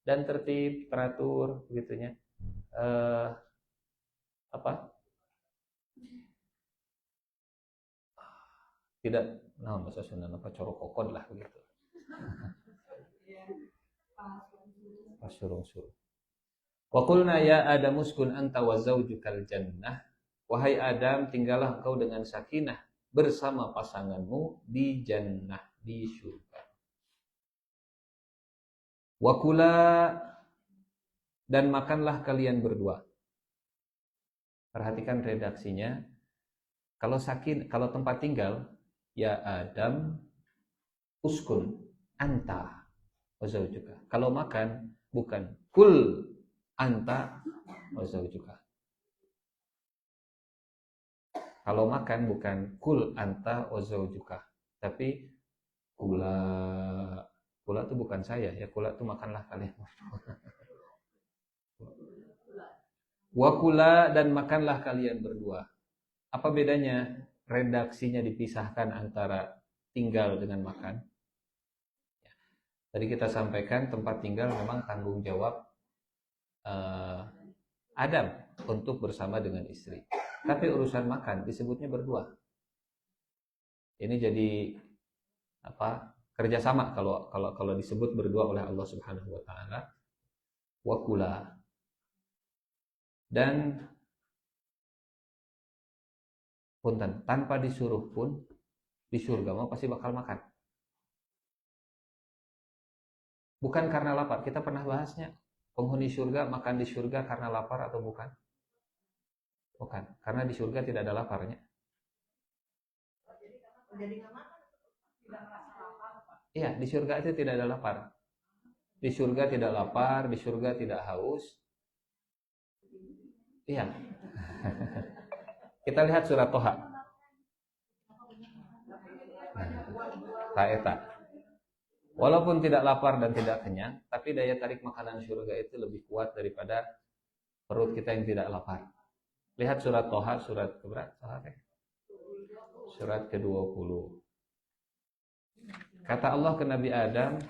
Dan tertib, teratur begitunya. Tidak, bahasa Sunda corok kokod lah begitu. Pas suruh-suruh. Wa qulna ya Adam uskun anta wa zaujukal jannah. Wahai Adam, tinggallah engkau dengan sakinah bersama pasanganmu di jannah, di surga. Wa kula, dan makanlah kalian berdua. Perhatikan redaksinya. Kalau tempat tinggal, ya Adam uskun anta wa zaujuka. Kalau makan bukan kul anta wa zaujuka. Kalau makan bukan kul anta wa zaujuka, tapi kula itu bukan saya ya, kula itu makanlah kalian. Wa kula, dan makanlah kalian berdua. Apa bedanya? Redaksinya dipisahkan antara tinggal dengan makan. Tadi kita sampaikan tempat tinggal memang tanggung jawab Adam untuk bersama dengan istri. Tapi urusan makan disebutnya berdua. Ini jadi kerjasama kalau disebut berdua oleh Allah Subhanahu wa taala. Wa kula. Dan punten, tanpa disuruh pun di surga mah pasti bakal makan. Bukan karena lapar. Kita pernah bahasnya. Penghuni surga makan di surga karena lapar atau bukan? Bukan. Karena di surga tidak ada laparnya. Iya, di surga itu tidak ada lapar. Di surga tidak lapar, di surga tidak haus. Iya. Kita lihat surat Toha. Ta'eta. Walaupun tidak lapar dan tidak kenyang, tapi daya tarik makanan surga itu lebih kuat daripada perut kita yang tidak lapar. Lihat surat Toha, surat keberapa? Surat ke-20. Kata Allah ke Nabi Adam,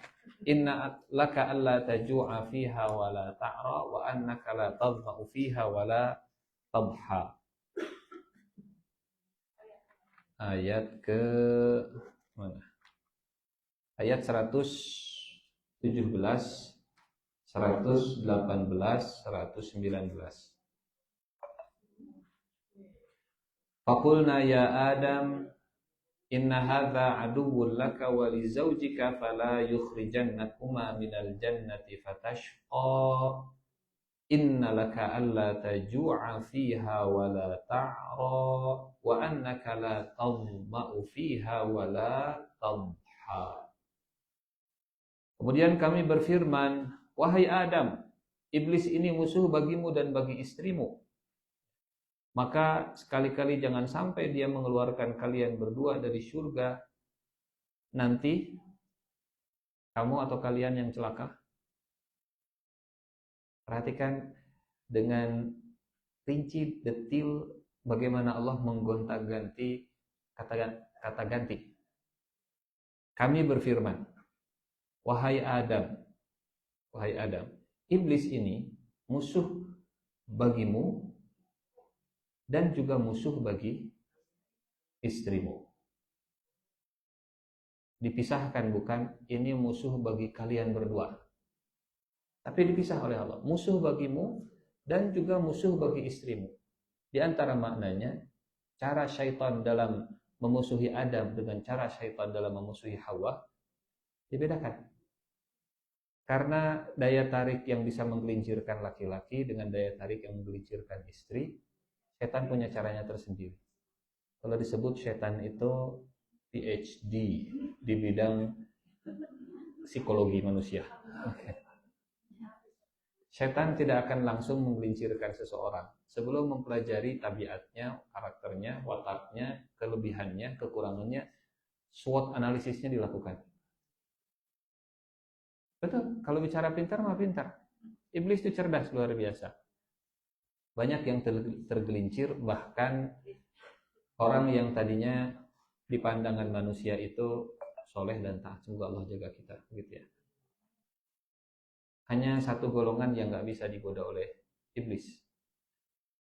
inna laka alla taju'a fiha wa la ta'ra wa annaka la tadhma'u fiha wa la tabha. Ayat ke mana? Ayat 117, 118, 119. Faqulna ya Adam inna hadza aduwwun laka wa li zawjika fala yukhrijannakuma minal jannati fatashqa inna laka alla taju'a fiha wa la ta'ra wa annaka la tadma'u fiha wa la tadha. Kemudian kami berfirman, wahai Adam, iblis ini musuh bagimu dan bagi istrimu. Maka sekali-kali jangan sampai dia mengeluarkan kalian berdua dari surga, nanti kamu atau kalian yang celaka. Perhatikan dengan rinci detil bagaimana Allah menggonta-ganti kata ganti. Kami berfirman, wahai Adam, iblis ini musuh bagimu dan juga musuh bagi istrimu. Dipisahkan, bukan ini musuh bagi kalian berdua. Tapi dipisah oleh Allah, musuh bagimu dan juga musuh bagi istrimu. Di antara maknanya, cara syaitan dalam memusuhi Adam dengan cara syaitan dalam memusuhi Hawa dibedakan. Karena daya tarik yang bisa menggelincirkan laki-laki dengan daya tarik yang menggelincirkan istri, setan punya caranya tersendiri. Kalau disebut setan itu PhD di bidang psikologi manusia. Setan tidak akan langsung menggelincirkan seseorang sebelum mempelajari tabiatnya, karakternya, wataknya, kelebihannya, kekurangannya, SWOT analisisnya dilakukan. Betul, kalau bicara pintar mah pintar. Iblis itu cerdas luar biasa. Banyak yang tergelincir, bahkan orang yang tadinya di pandangan manusia itu soleh dan taat. Semoga Allah jaga kita, gitu ya. Hanya satu golongan yang nggak bisa digoda oleh iblis.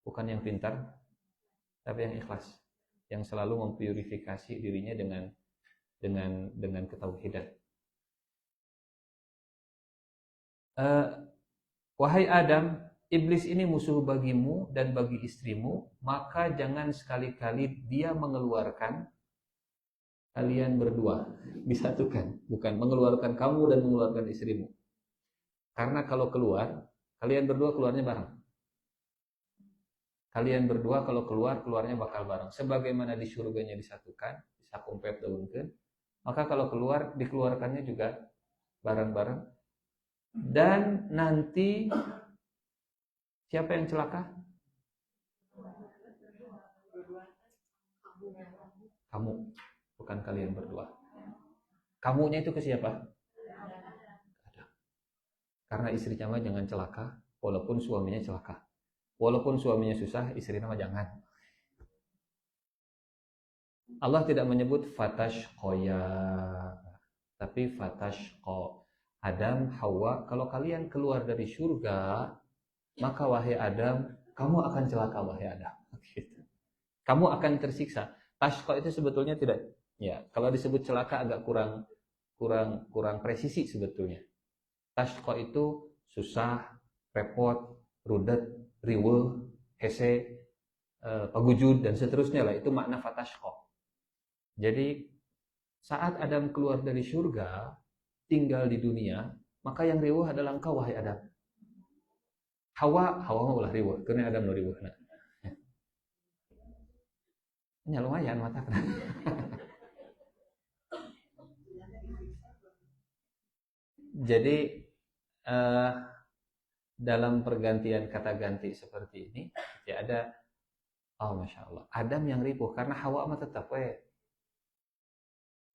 Bukan yang pintar, tapi yang ikhlas, yang selalu mempurifikasi dirinya dengan ketauhidan. Wahai Adam, iblis ini musuh bagimu dan bagi istrimu, maka jangan sekali-kali dia mengeluarkan kalian berdua, disatukan, bukan mengeluarkan kamu dan mengeluarkan istrimu. Karena kalau keluar, kalian berdua keluarnya bareng. Kalian berdua kalau keluarnya bakal bareng. Sebagaimana di surganya disatukan, disakumpet daunkeun, maka kalau keluar, dikeluarkannya juga bareng-bareng. Dan nanti siapa yang celaka? Kamu, bukan kalian berdua. Kamunya itu ke siapa? Karena istrinya mah jangan celaka, walaupun suaminya celaka. Walaupun suaminya susah, istrinya mah jangan. Allah tidak menyebut fatashqoya, tapi fatashqo. Adam, Hawa, kalau kalian keluar dari surga, maka wahai Adam, kamu akan celaka wahai Adam. Kamu akan tersiksa. Tashqo itu sebetulnya tidak, ya, kalau disebut celaka agak kurang presisi sebetulnya. Tashqo itu susah, repot, rudet, riweuh, hese, pagujud dan seterusnya lah, itu makna fatashqo. Jadi saat Adam keluar dari surga, tinggal di dunia, maka yang riweuh adalah engkau wahai Adam. Hawa mah ulah riweuh, karena Adam nu riweuh. Ya lumayan mata. Jadi dalam pergantian kata ganti seperti ini, ya ada, oh masya Allah, Adam yang ribuh karena Hawa mah tetap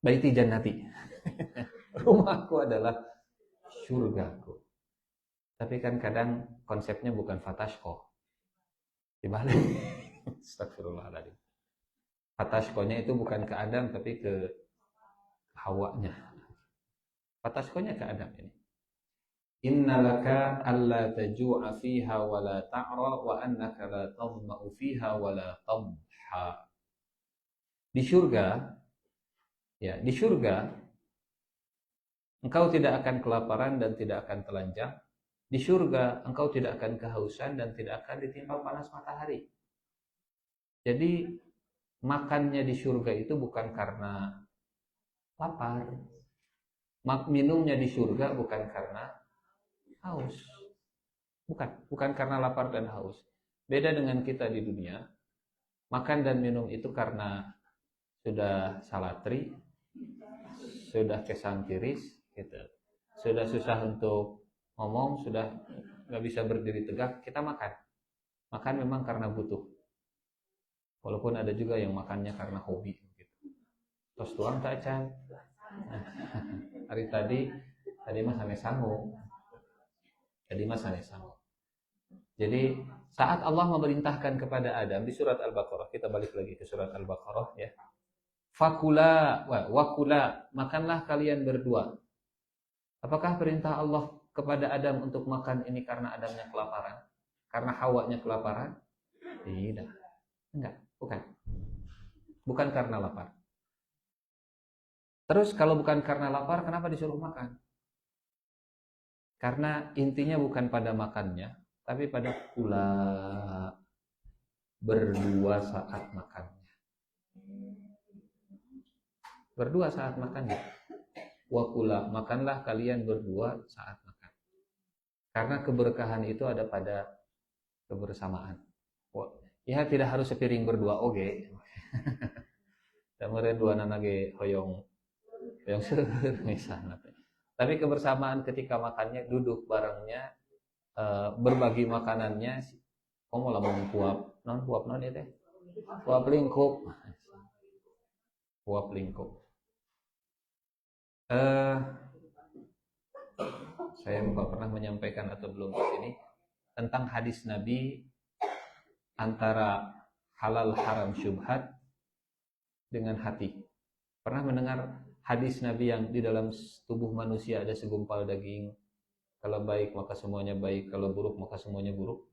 baiti jannati. Rumahku adalah surgaku. Tapi kan kadang konsepnya bukan fatashko, dibalik. Astagfirullahaladzim. Fatashkonya itu bukan ke Adam tapi ke Hawanya. Fatashkonya ke Adam ini. Innalaka alla taju'a fiha wa la ta'ra wa annaka la tadma'u fiha wa la tadha. Di surga, ya, di surga engkau tidak akan kelaparan dan tidak akan telanjang. Di surga engkau tidak akan kehausan dan tidak akan ditimpa panas matahari. Jadi makannya di surga itu bukan karena lapar. Minumnya di surga bukan karena haus. Bukan karena lapar dan haus. Beda dengan kita di dunia, makan dan minum itu karena sudah salatri, sudah kesang tiris, gitu. Sudah susah untuk ngomong, sudah nggak bisa berdiri tegak, kita makan. Makan memang karena butuh. Walaupun ada juga yang makannya karena hobi gitu. Tos tuang tak can. Hari tadi mah sanes sangu. Jadi saat Allah memerintahkan kepada Adam di surat Al-Baqarah, kita balik lagi ke surat Al-Baqarah ya. Fakula wakula, makanlah kalian berdua. Apakah perintah Allah kepada Adam untuk makan ini karena Adamnya kelaparan? Karena Hawanya kelaparan? Tidak. Enggak, bukan. Bukan karena lapar. Terus kalau bukan karena lapar, kenapa disuruh makan? Karena intinya bukan pada makannya, tapi pada kula, berdua saat makannya. Berdua saat makannya. Wakula, makanlah kalian berdua saat makan. Karena keberkahan itu ada pada kebersamaan. Ya tidak harus sepiring berdua oge. Kemudian dua nanage hoyong seueur misalnya. Tapi kebersamaan ketika makannya, duduk barengnya, berbagi makanannya, komo lamun puap non ya teh, puap lingkup. Saya lupa pernah menyampaikan atau belum di sini tentang hadis Nabi antara halal haram syubhat dengan hati. Pernah mendengar hadis Nabi yang di dalam tubuh manusia ada segumpal daging, kalau baik maka semuanya baik, kalau buruk maka semuanya buruk?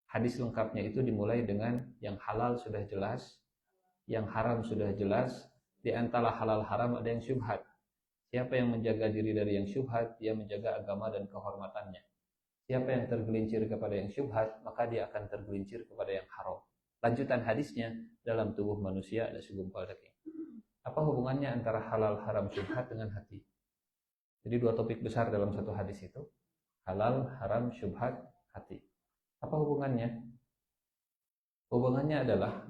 Hadis lengkapnya itu dimulai dengan yang halal sudah jelas, yang haram sudah jelas, di antara halal haram ada yang syubhat. Siapa yang menjaga diri dari yang syubhat, dia menjaga agama dan kehormatannya. Siapa yang tergelincir kepada yang syubhat, maka dia akan tergelincir kepada yang haram. Lanjutan hadisnya, dalam tubuh manusia ada segumpal daging. Apa hubungannya antara halal, haram, syubhat dengan hati? Jadi dua topik besar dalam satu hadis itu. Halal, haram, syubhat, hati. Apa hubungannya? Hubungannya adalah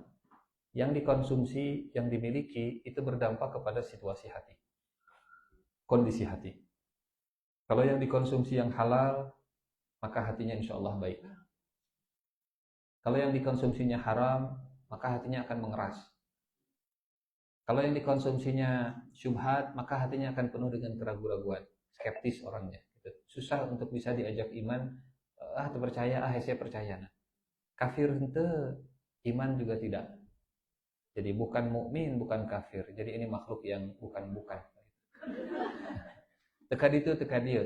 yang dikonsumsi, yang dimiliki, itu berdampak kepada situasi hati. Kondisi hati. Kalau yang dikonsumsi yang halal, maka hatinya insya Allah baik. Kalau yang dikonsumsinya haram, maka hatinya akan mengeras. Kalau yang dikonsumsinya syubhat, maka hatinya akan penuh dengan keraguan-raguan, skeptis orangnya. Susah untuk bisa diajak iman, terpercaya, saya percaya. Nah, kafir ente, iman juga tidak. Jadi bukan mukmin, bukan kafir. Jadi ini makhluk yang bukan-bukan. Teka dia.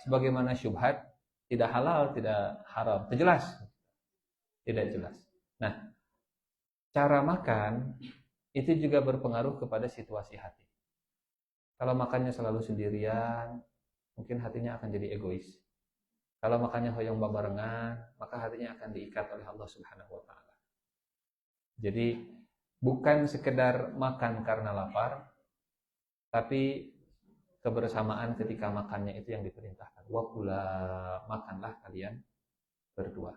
Sebagaimana syubhat, tidak halal, tidak haram. Jelas. Tidak jelas. Nah, cara makan itu juga berpengaruh kepada situasi hati. Kalau makannya selalu sendirian, mungkin hatinya akan jadi egois. Kalau makannya hoyong babarengan, maka hatinya akan diikat oleh Allah Subhanahu wa taala. Jadi bukan sekedar makan karena lapar, tapi kebersamaan ketika makannya itu yang diperintahkan. Wakula, makanlah kalian berdua.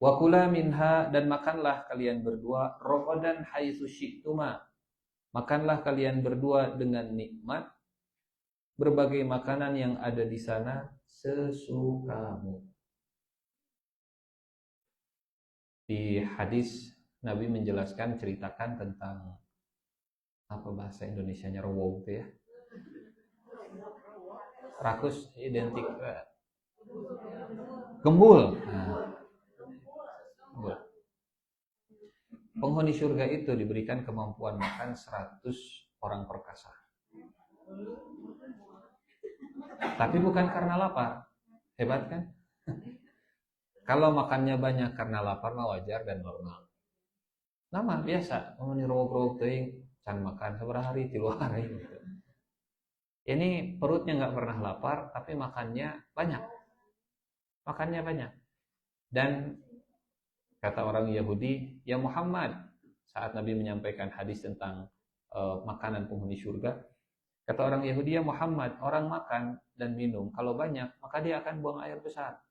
Wakula minha, dan makanlah kalian berdua, rokodan haitsu syi'tuma. Makanlah kalian berdua dengan nikmat berbagai makanan yang ada di sana sesukamu. Di hadis Nabi menjelaskan, ceritakan tentang apa bahasa Indonesianya rowo itu ya. Rakus identik gembul. Penghuni surga itu diberikan kemampuan makan 100 orang perkasa. Tapi bukan karena lapar. Hebat kan? Kalau makannya banyak karena lapar mah wajar dan normal. Nama biasa, penghuni rowo teuing can makan sabaraha hari 3 hari gitu. Ini perutnya nggak pernah lapar, tapi makannya banyak. Dan kata orang Yahudi, ya Muhammad, saat Nabi menyampaikan hadis tentang makanan penghuni surga, kata orang Yahudi, ya Muhammad, orang makan dan minum, kalau banyak, maka dia akan buang air besar.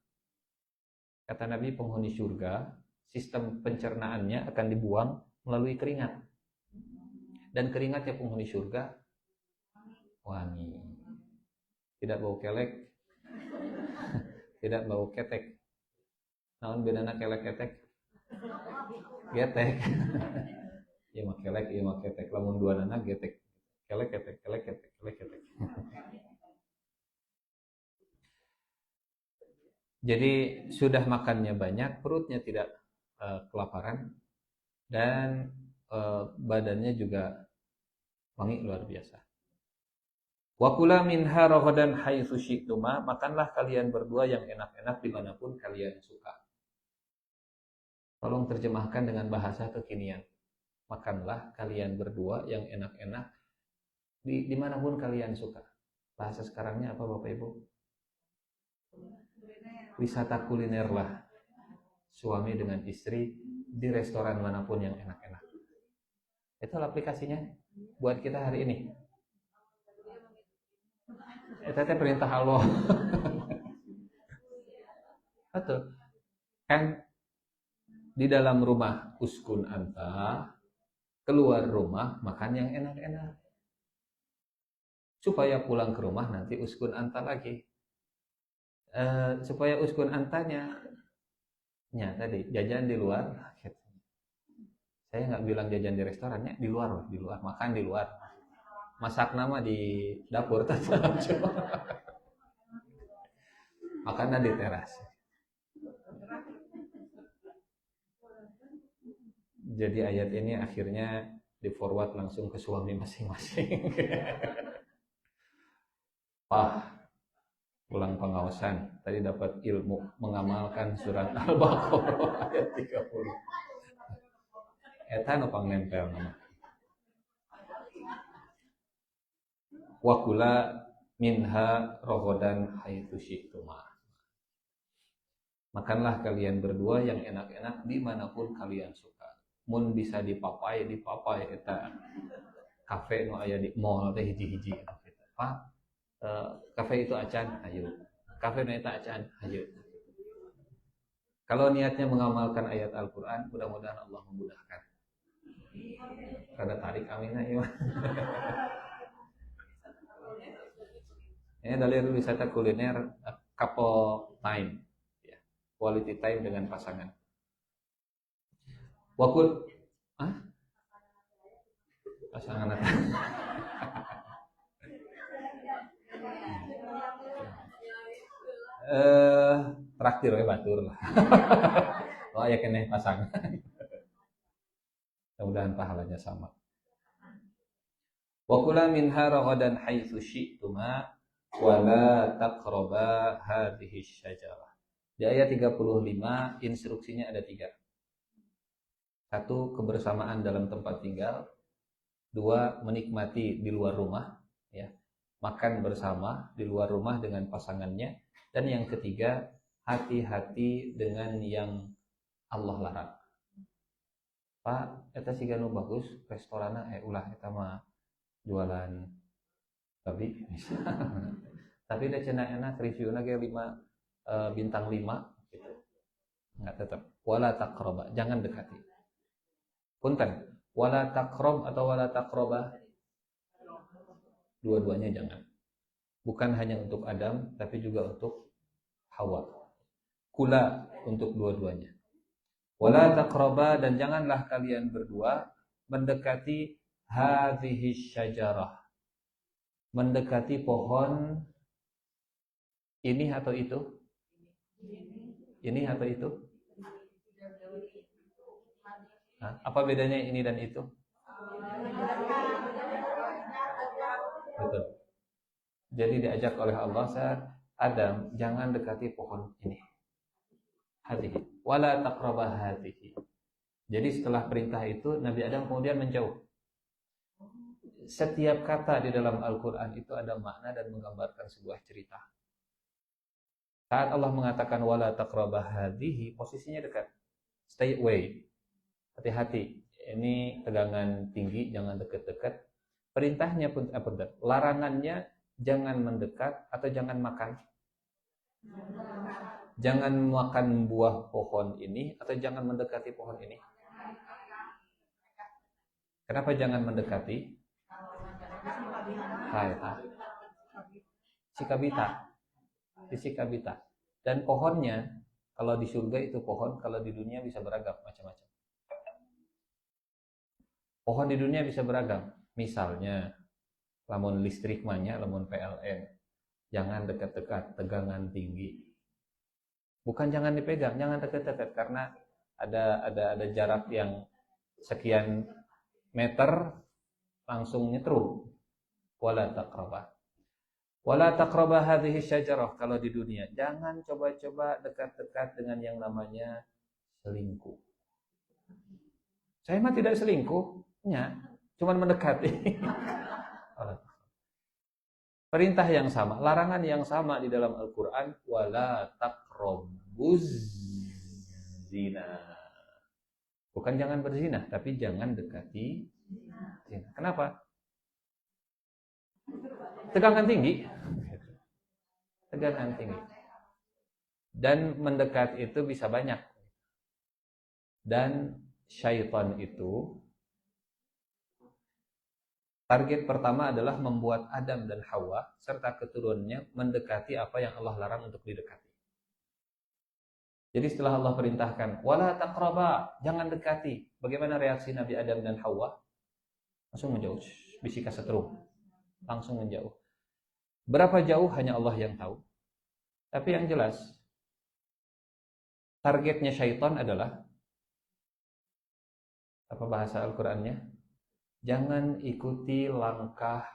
Kata Nabi, penghuni surga, sistem pencernaannya akan dibuang melalui keringat. Dan keringatnya penghuni surga wangi. Tidak bau kelek, tidak bau ketek. Naon bedana kelek ketek? getek. Ieu mah kelek, ieu mah ketek. Lamun duanana getek. Kelek ketek, kelek ketek, kelek ketek. Jadi sudah makannya banyak, perutnya tidak kelaparan dan badannya juga wangi luar biasa. Wa kula minha ragadan haitsu syi'tuma, makanlah kalian berdua yang enak-enak dimanapun kalian suka. Tolong terjemahkan dengan bahasa kekinian. Makanlah kalian berdua yang enak-enak dimanapun kalian suka. Bahasa sekarangnya apa Bapak Ibu? Wisata kuliner lah. Suami dengan istri di restoran manapun yang enak-enak. Itu aplikasinya buat kita hari ini. Itu perintah Allah. Betul. Kan di dalam rumah uskun anta, keluar rumah makan yang enak-enak. Supaya pulang ke rumah nanti uskun anta lagi. Supaya uskun antanya tadi jajan di luar. Saya nggak bilang jajan di restorannya, di luar makan di luar. Masak nama di dapur makannya di teras. Jadi ayat ini akhirnya di forward langsung ke suami masing-masing. Pulang pengawasan tadi dapat ilmu mengamalkan surat Al-Baqarah ayat 30. Eta nu pangnempel nama. Wa kula minha ragadan haitsu syi'tuma. Makanlah kalian berdua yang enak-enak dimanapun kalian suka. Mun bisa dipapai eta kafe nu aya di mall teh hiji-hiji. Pak, kafe itu acan, ayo. Kafe nu eta acan, ayo. Kalau niatnya mengamalkan ayat Al-Qur'an, mudah-mudahan Allah memudahkan. Kada tarik aminah ya. Ini dalil wisata kuliner couple time, ya. Quality time dengan pasangan. Wakul, pasangan apa? Traktir we batur lah. Oh ya keneh pasangan. Mudah-mudahan pahalanya sama. Wa kula minha ragadan haitsu syi'tuma wa la taqraba hadhihi syajarah. Di ayat 35 instruksinya ada 3. 1, kebersamaan dalam tempat tinggal. 2, menikmati di luar rumah, ya. Makan bersama di luar rumah dengan pasangannya. Dan yang ketiga, hati-hati dengan yang Allah larang. Pak, eta siga nu bagus, restoranna ulah eta mah jualan babi misalnya. Tapi da cenah enak reviewna ge 5 bintang 5 gitu. Enggak tetap. Wala taqraba, jangan dekati. Punten, wala taqrab atau wala taqraba? Dua-duanya jangan. Bukan hanya untuk Adam, tapi juga untuk Hawa. Kula untuk dua-duanya. Wala taqraba, dan janganlah kalian berdua mendekati hadhihi syajarah. Mendekati pohon ini atau itu? Ini atau itu? Apa bedanya ini dan itu? Betul. Jadi diajak oleh Allah, Adam, jangan dekati pohon ini. Hadihi. Wala taqraba hadihi. Jadi setelah perintah itu, Nabi Adam kemudian menjauh. Setiap kata di dalam Al-Quran itu ada makna dan menggambarkan sebuah cerita. Saat Allah mengatakan wala taqraba hadihi, posisinya dekat. Stay away. Hati-hati. Ini tegangan tinggi, jangan dekat-dekat. Perintahnya pun larangannya jangan mendekat atau jangan makan. Jangan makan buah pohon ini atau jangan mendekati pohon ini. Kenapa jangan mendekati? Sikabita. Dan pohonnya, kalau di surga itu pohon, kalau di dunia bisa beragam macam-macam. Pohon di dunia bisa beragam. Misalnya, lamun listrik mahnya, lamun PLN, jangan dekat-dekat, tegangan tinggi. Bukan jangan dipegang, jangan dekat-dekat karena ada jarak yang sekian meter langsung nyetrum. Wala taqrabah. Wala taqrabah hadhihi syajarah. Kalau di dunia, jangan coba-coba dekat-dekat dengan yang namanya selingkuh. Saya mah tidak selingkuh, ya, cuman mendekati. Perintah yang sama, larangan yang sama di dalam Al-Qur'an, wala taqrabuz zina. Bukan jangan berzina, tapi jangan dekati zina. Kenapa? Tegangan tinggi. Tegangan tinggi. Dan mendekat itu bisa banyak. Dan syaitan itu target pertama adalah membuat Adam dan Hawa serta keturunannya mendekati apa yang Allah larang untuk didekati. Jadi setelah Allah perintahkan, wala taqraba, jangan dekati. Bagaimana reaksi Nabi Adam dan Hawa? Langsung menjauh, bisika setrum. Langsung menjauh. Berapa jauh hanya Allah yang tahu. Tapi yang jelas, targetnya syaitan adalah, apa bahasa Al-Qur'annya? Jangan ikuti langkah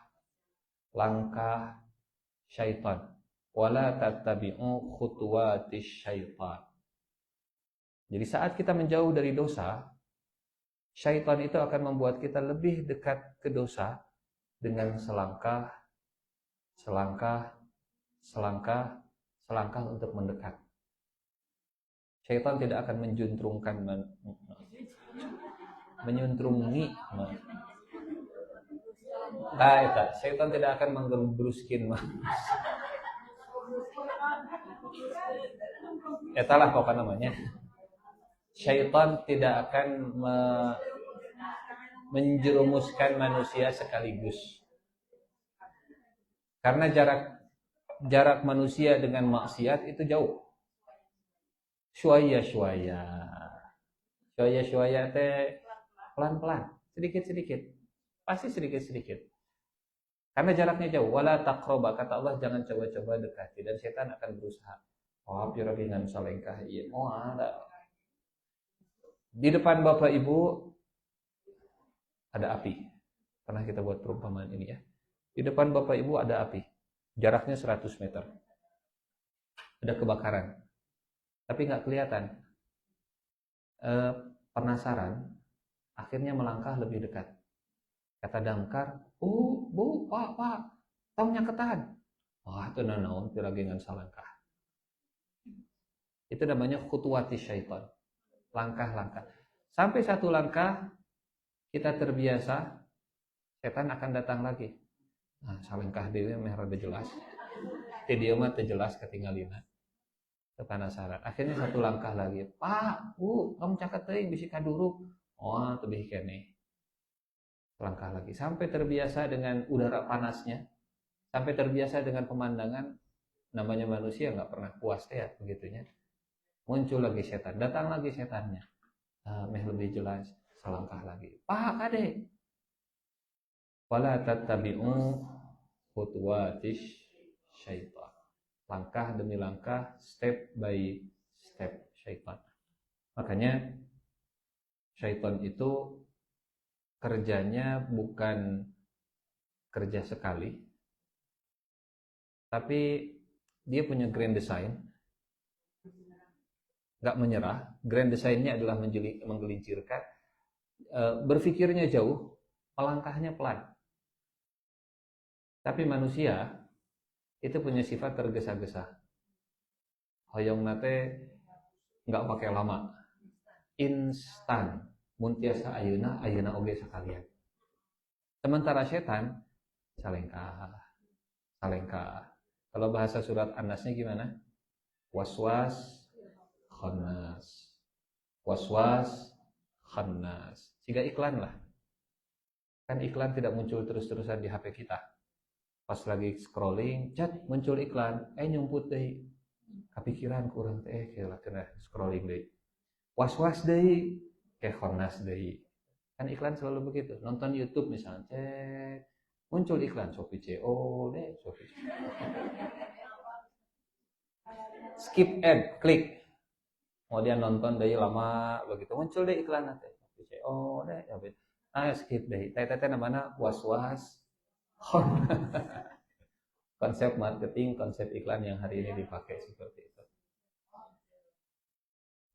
syaitan. Wala tattabi'u khutuwatis syaitan. Jadi saat kita menjauh dari dosa, syaitan itu akan membuat kita lebih dekat ke dosa dengan selangkah untuk mendekat. Syaitan tidak akan menyuntrungi. Syaitan tidak akan menggembruskin. Etalah pokoknya namanya. Syaitan tidak akan menjerumuskan manusia sekaligus. Karena jarak manusia dengan maksiat itu jauh. Syuaya teh pelan-pelan, sedikit-sedikit. Pasti sedikit-sedikit. Karena jaraknya jauh. Wala taqraba, kata Allah, jangan coba-coba dekati. Dan setan akan berusaha. Oh, piragingan salengkah. Iya, oh ada. Di depan Bapak Ibu ada api. Pernah kita buat perumpamaan ini ya. Di depan Bapak Ibu ada api. Jaraknya 100 meter. Ada kebakaran. Tapi nggak kelihatan. Penasaran, akhirnya melangkah lebih dekat. Kata damkar, bu, pak, tongnya ketan. Wah, itu naon piragingan salangkah. Itu namanya khutuwati syaitan. Langkah-langkah. Sampai satu langkah, kita terbiasa, setan akan datang lagi. Nah, salangkah dewe meh rada jelas. Ti dieu mah teu jelas ketinggalina. Penasaran. Akhirnya satu langkah lagi. Pak, bu, kamu caket teuing bisi kaduruk. Oh, teu bisi keneh. Langkah lagi. Sampai terbiasa dengan udara panasnya. Sampai terbiasa dengan pemandangan. Namanya manusia nggak pernah puas ya, begitunya. Muncul lagi setan. Datang lagi setannya. Meh lebih jelas. Selangkah lagi. Pak, kade. Wala tattabi'u khutuwatis syaitan. Langkah demi langkah, step by step syaitan. Makanya syaitan itu kerjanya bukan kerja sekali, tapi dia punya grand design. Gak menyerah. Grand design-nya adalah menggelincirkan. Berpikirnya jauh, melangkahnya pelan. Tapi manusia itu punya sifat tergesa-gesa. Hoyong nate nggak pakai lama, instan. Muntiasa ayeuna oge sakalian. Sementara setan salengkah. Kalau bahasa surat An-Nasnya gimana? Waswas khannas. Siga iklan lah. Kan iklan tidak muncul terus-terusan di HP kita. Pas lagi scrolling, muncul iklan, nyumput deh. Kepikiran kurang teh, kena scrolling deh. Was-was deh, kayak khannas deh. Kan iklan selalu begitu. Nonton YouTube misalnya, muncul iklan Shopee CO deh, Shopee. Skip ad, klik. Kemudian nonton dari lama begitu muncul deh iklan nanti. Shopee CO deh, ya skip deh. Tete namanya was-was. Konsep marketing, konsep iklan yang hari ini dipakai seperti itu.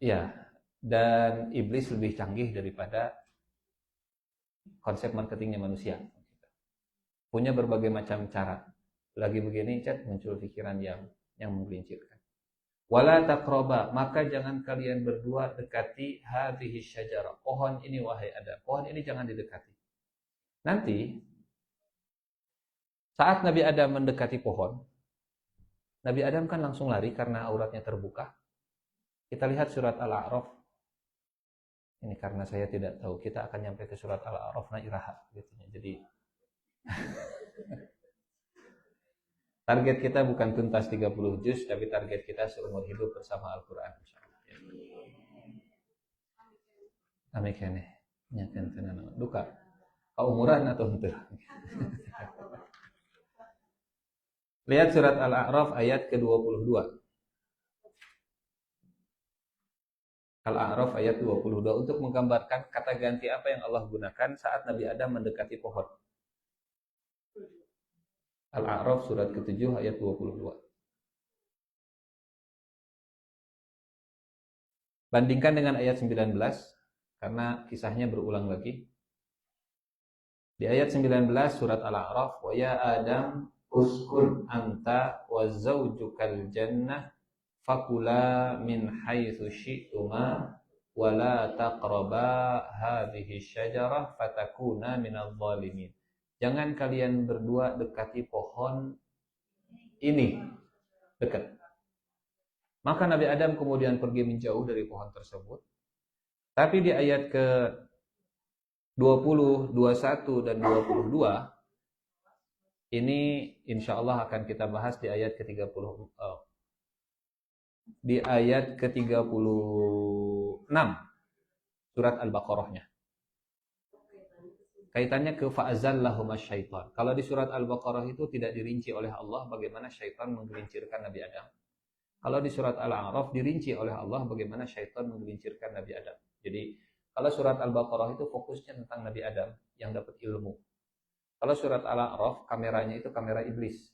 Ya, dan iblis lebih canggih daripada konsep marketingnya manusia. Punya berbagai macam cara. Lagi begini, chat muncul pikiran yang menggelincirkan. Wala taqraba, maka jangan kalian berdua dekati hadhihi syajarah. Pohon ini wahai Adam. Pohon ini jangan didekati. Nanti saat Nabi Adam mendekati pohon, Nabi Adam kan langsung lari karena auratnya terbuka. Kita lihat surat Al-A'raf. Ini karena saya tidak tahu, kita akan nyampe ke surat Al-A'raf na iraha gitu. Jadi target kita bukan tuntas 30 juz, tapi target kita seumur hidup bersama Al-Qur'an insyaallah. Ame keneh nyakeun tenan duka. Kaumuran atau henteu? Lihat surat Al-A'raf ayat ke-22. Al-A'raf ayat 22 untuk menggambarkan kata ganti apa yang Allah gunakan saat Nabi Adam mendekati pohon. Al-A'raf surat ke-7 ayat 22. Bandingkan dengan ayat 19 karena kisahnya berulang lagi. Di ayat 19 surat Al-A'raf, wa ya Adam uskun anta wa zawjukal jannah fakula min haitsu syi'tuma wa la taqraba hadhihi syajarah fatakuna minadh dhalimin. Jangan kalian berdua dekati pohon ini, dekat. Maka Nabi Adam kemudian pergi menjauh dari pohon tersebut. Tapi di ayat ke 20, 21 dan 22 ini insya Allah akan kita bahas di ayat ke-30 di ayat ke-36 surat Al-Baqarahnya. Kaitannya ke fa'azallahuma syaitan. Kalau di surat Al-Baqarah itu tidak dirinci oleh Allah bagaimana syaitan menggelincirkan Nabi Adam. Kalau di surat Al-A'raf dirinci oleh Allah bagaimana syaitan menggelincirkan Nabi Adam. Jadi kalau surat Al-Baqarah itu fokusnya tentang Nabi Adam yang dapat ilmu. Kalau surat Al-A'raf kameranya itu kamera iblis.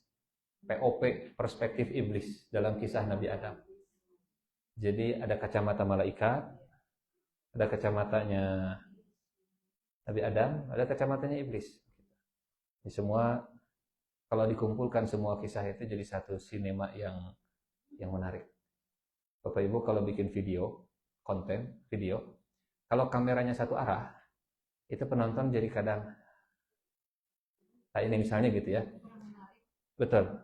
POP, perspektif iblis dalam kisah Nabi Adam. Jadi ada kacamata malaikat, ada kacamatanya Nabi Adam, ada kacamatanya iblis. Jadi semua kalau dikumpulkan semua kisah itu jadi satu sinema yang menarik. Bapak Ibu kalau bikin video, konten, video, kalau kameranya satu arah, itu penonton jadi kadang ini misalnya gitu ya. Betul.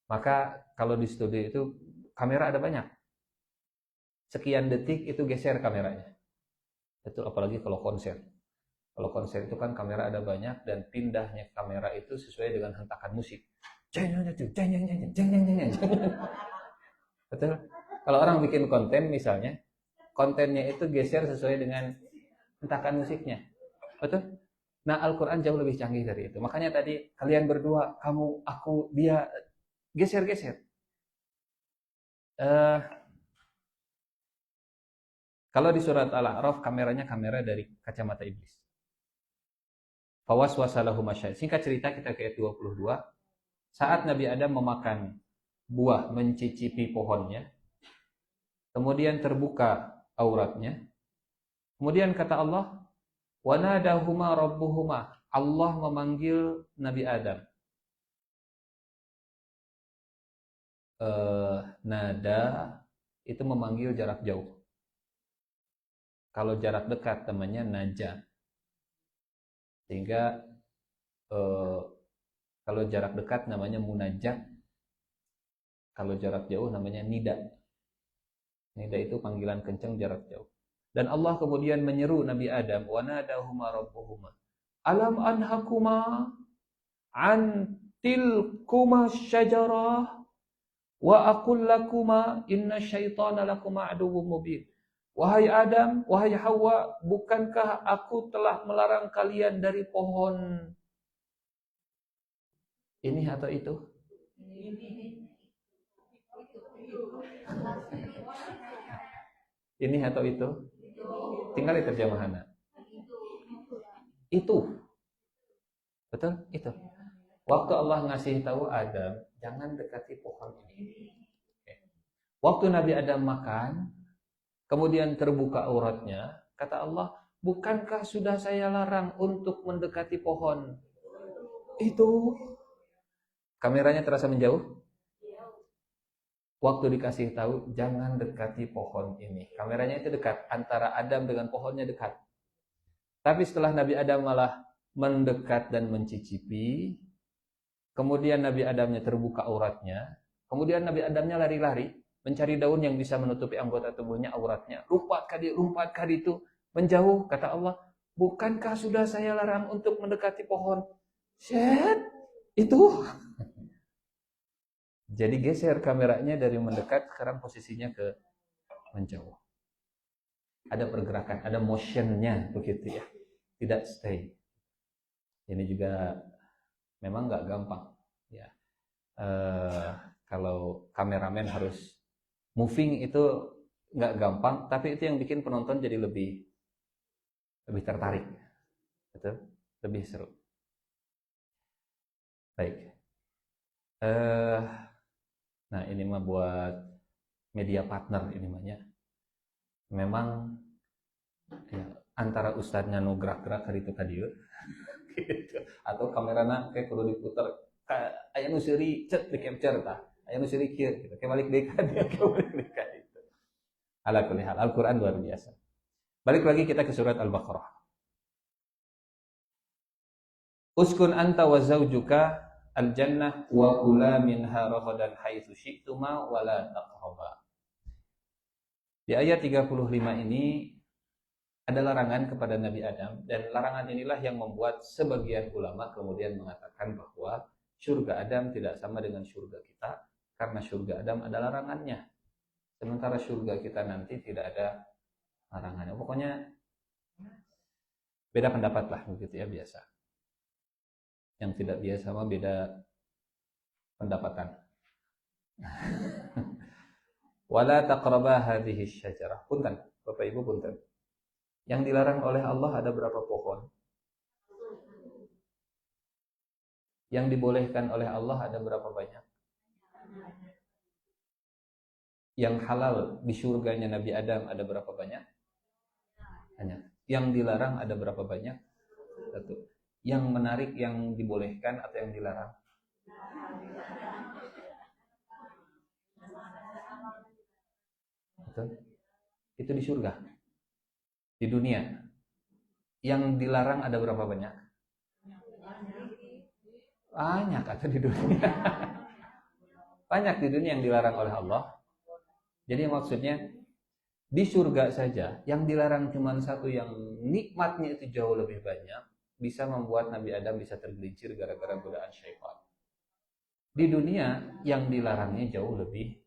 Maka kalau di studio itu kamera ada banyak. Sekian detik itu geser kameranya. Itu apalagi kalau konser. Kalau konser itu kan kamera ada banyak dan pindahnya kamera itu sesuai dengan hentakan musik. Betul. Kalau orang bikin konten misalnya, kontennya itu geser sesuai dengan hentakan musiknya. Betul? Nah, Al-Quran jauh lebih canggih dari itu. Makanya tadi kalian berdua, kamu, aku, dia, geser-geser. Kalau di surat Al-A'raf, kameranya kamera dari kacamata iblis. Fawaswasalahuma syaitan. Singkat cerita kita ke ayat 22. Saat Nabi Adam memakan buah, mencicipi pohonnya, kemudian terbuka auratnya. Kemudian kata Allah, wa nadahuma rabbuhuma. Allah memanggil Nabi Adam. Nada itu memanggil jarak jauh. Kalau jarak dekat namanya naja. Sehingga kalau jarak dekat namanya munajat. Kalau jarak jauh namanya nida. Nida itu panggilan kencang jarak jauh. Dan Allah kemudian menyeru Nabi Adam, wa nadahuma rabbuhuma alam anhakuma an tilkuma syajarah wa aqul lakuma inna syaitana lakuma aduwwum mubin. Wahai Adam, wahai Hawa, bukankah aku telah melarang kalian dari pohon ini atau itu? Ini atau itu? Tinggal di terjemahan. Itu. Betul? Itu. Waktu Allah ngasih tahu Adam, jangan dekati pohon ini. Waktu Nabi Adam makan, kemudian terbuka auratnya, kata Allah, bukankah sudah saya larang untuk mendekati pohon itu? Kameranya terasa menjauh. Waktu dikasih tahu, jangan dekati pohon ini. Kameranya itu dekat, antara Adam dengan pohonnya dekat. Tapi setelah Nabi Adam malah mendekat dan mencicipi, kemudian Nabi Adamnya terbuka auratnya, kemudian Nabi Adamnya lari-lari, mencari daun yang bisa menutupi anggota tubuhnya, auratnya. Lumpat kali itu, menjauh, kata Allah, bukankah sudah saya larang untuk mendekati pohon? Set, itu. Jadi geser kameranya dari mendekat, sekarang posisinya ke menjauh. Ada pergerakan, ada motionnya begitu ya. Tidak stay. Ini juga memang nggak gampang. Ya. Kalau kameramen harus moving itu nggak gampang, tapi itu yang bikin penonton jadi lebih tertarik. Betul? Lebih seru. Baik. Nah ini mah buat media partner ini mahnya. Memang ya, antara ustadznya nu gerak-gerak hari itu tadi gitu. Atau kamerana kayak perlu diputar aya nu seuri cek di capture tah. Aya nu seuri kieu gitu. Kayak balik deui ka dia balik itu. Ala kulli hal Al-Qur'an luar biasa. Balik lagi kita ke surat Al-Baqarah. Uskun anta wa zawjuka al-jannah wa kula minha ragadan haitsu syi'tuma wa la taqraba. Di ayat 35 ini ada larangan kepada Nabi Adam, dan larangan inilah yang membuat sebagian ulama kemudian mengatakan bahwa surga Adam tidak sama dengan surga kita, karena surga Adam ada larangannya, sementara surga kita nanti tidak ada larangannya. Pokoknya beda pendapat lah begitu ya, biasa. Yang tidak biasa mah beda pendapatan. Wala taqraba hadhihi syajarah. Punten, Bapak Ibu punten. Yang dilarang oleh Allah ada berapa pohon? Yang dibolehkan oleh Allah ada berapa banyak? Yang halal di surganya Nabi Adam ada berapa banyak? Banyak. Yang dilarang ada berapa banyak? Satu. Yang menarik yang dibolehkan atau yang dilarang? Betul? Itu di surga. Di dunia. Yang dilarang ada berapa banyak? Banyak atau di dunia. Banyak di dunia yang dilarang oleh Allah. Jadi maksudnya di surga saja yang dilarang cuma satu, yang nikmatnya itu jauh lebih banyak, bisa membuat Nabi Adam bisa tergelincir gara-gara godaan syaitan. Di dunia yang dilarangnya jauh lebih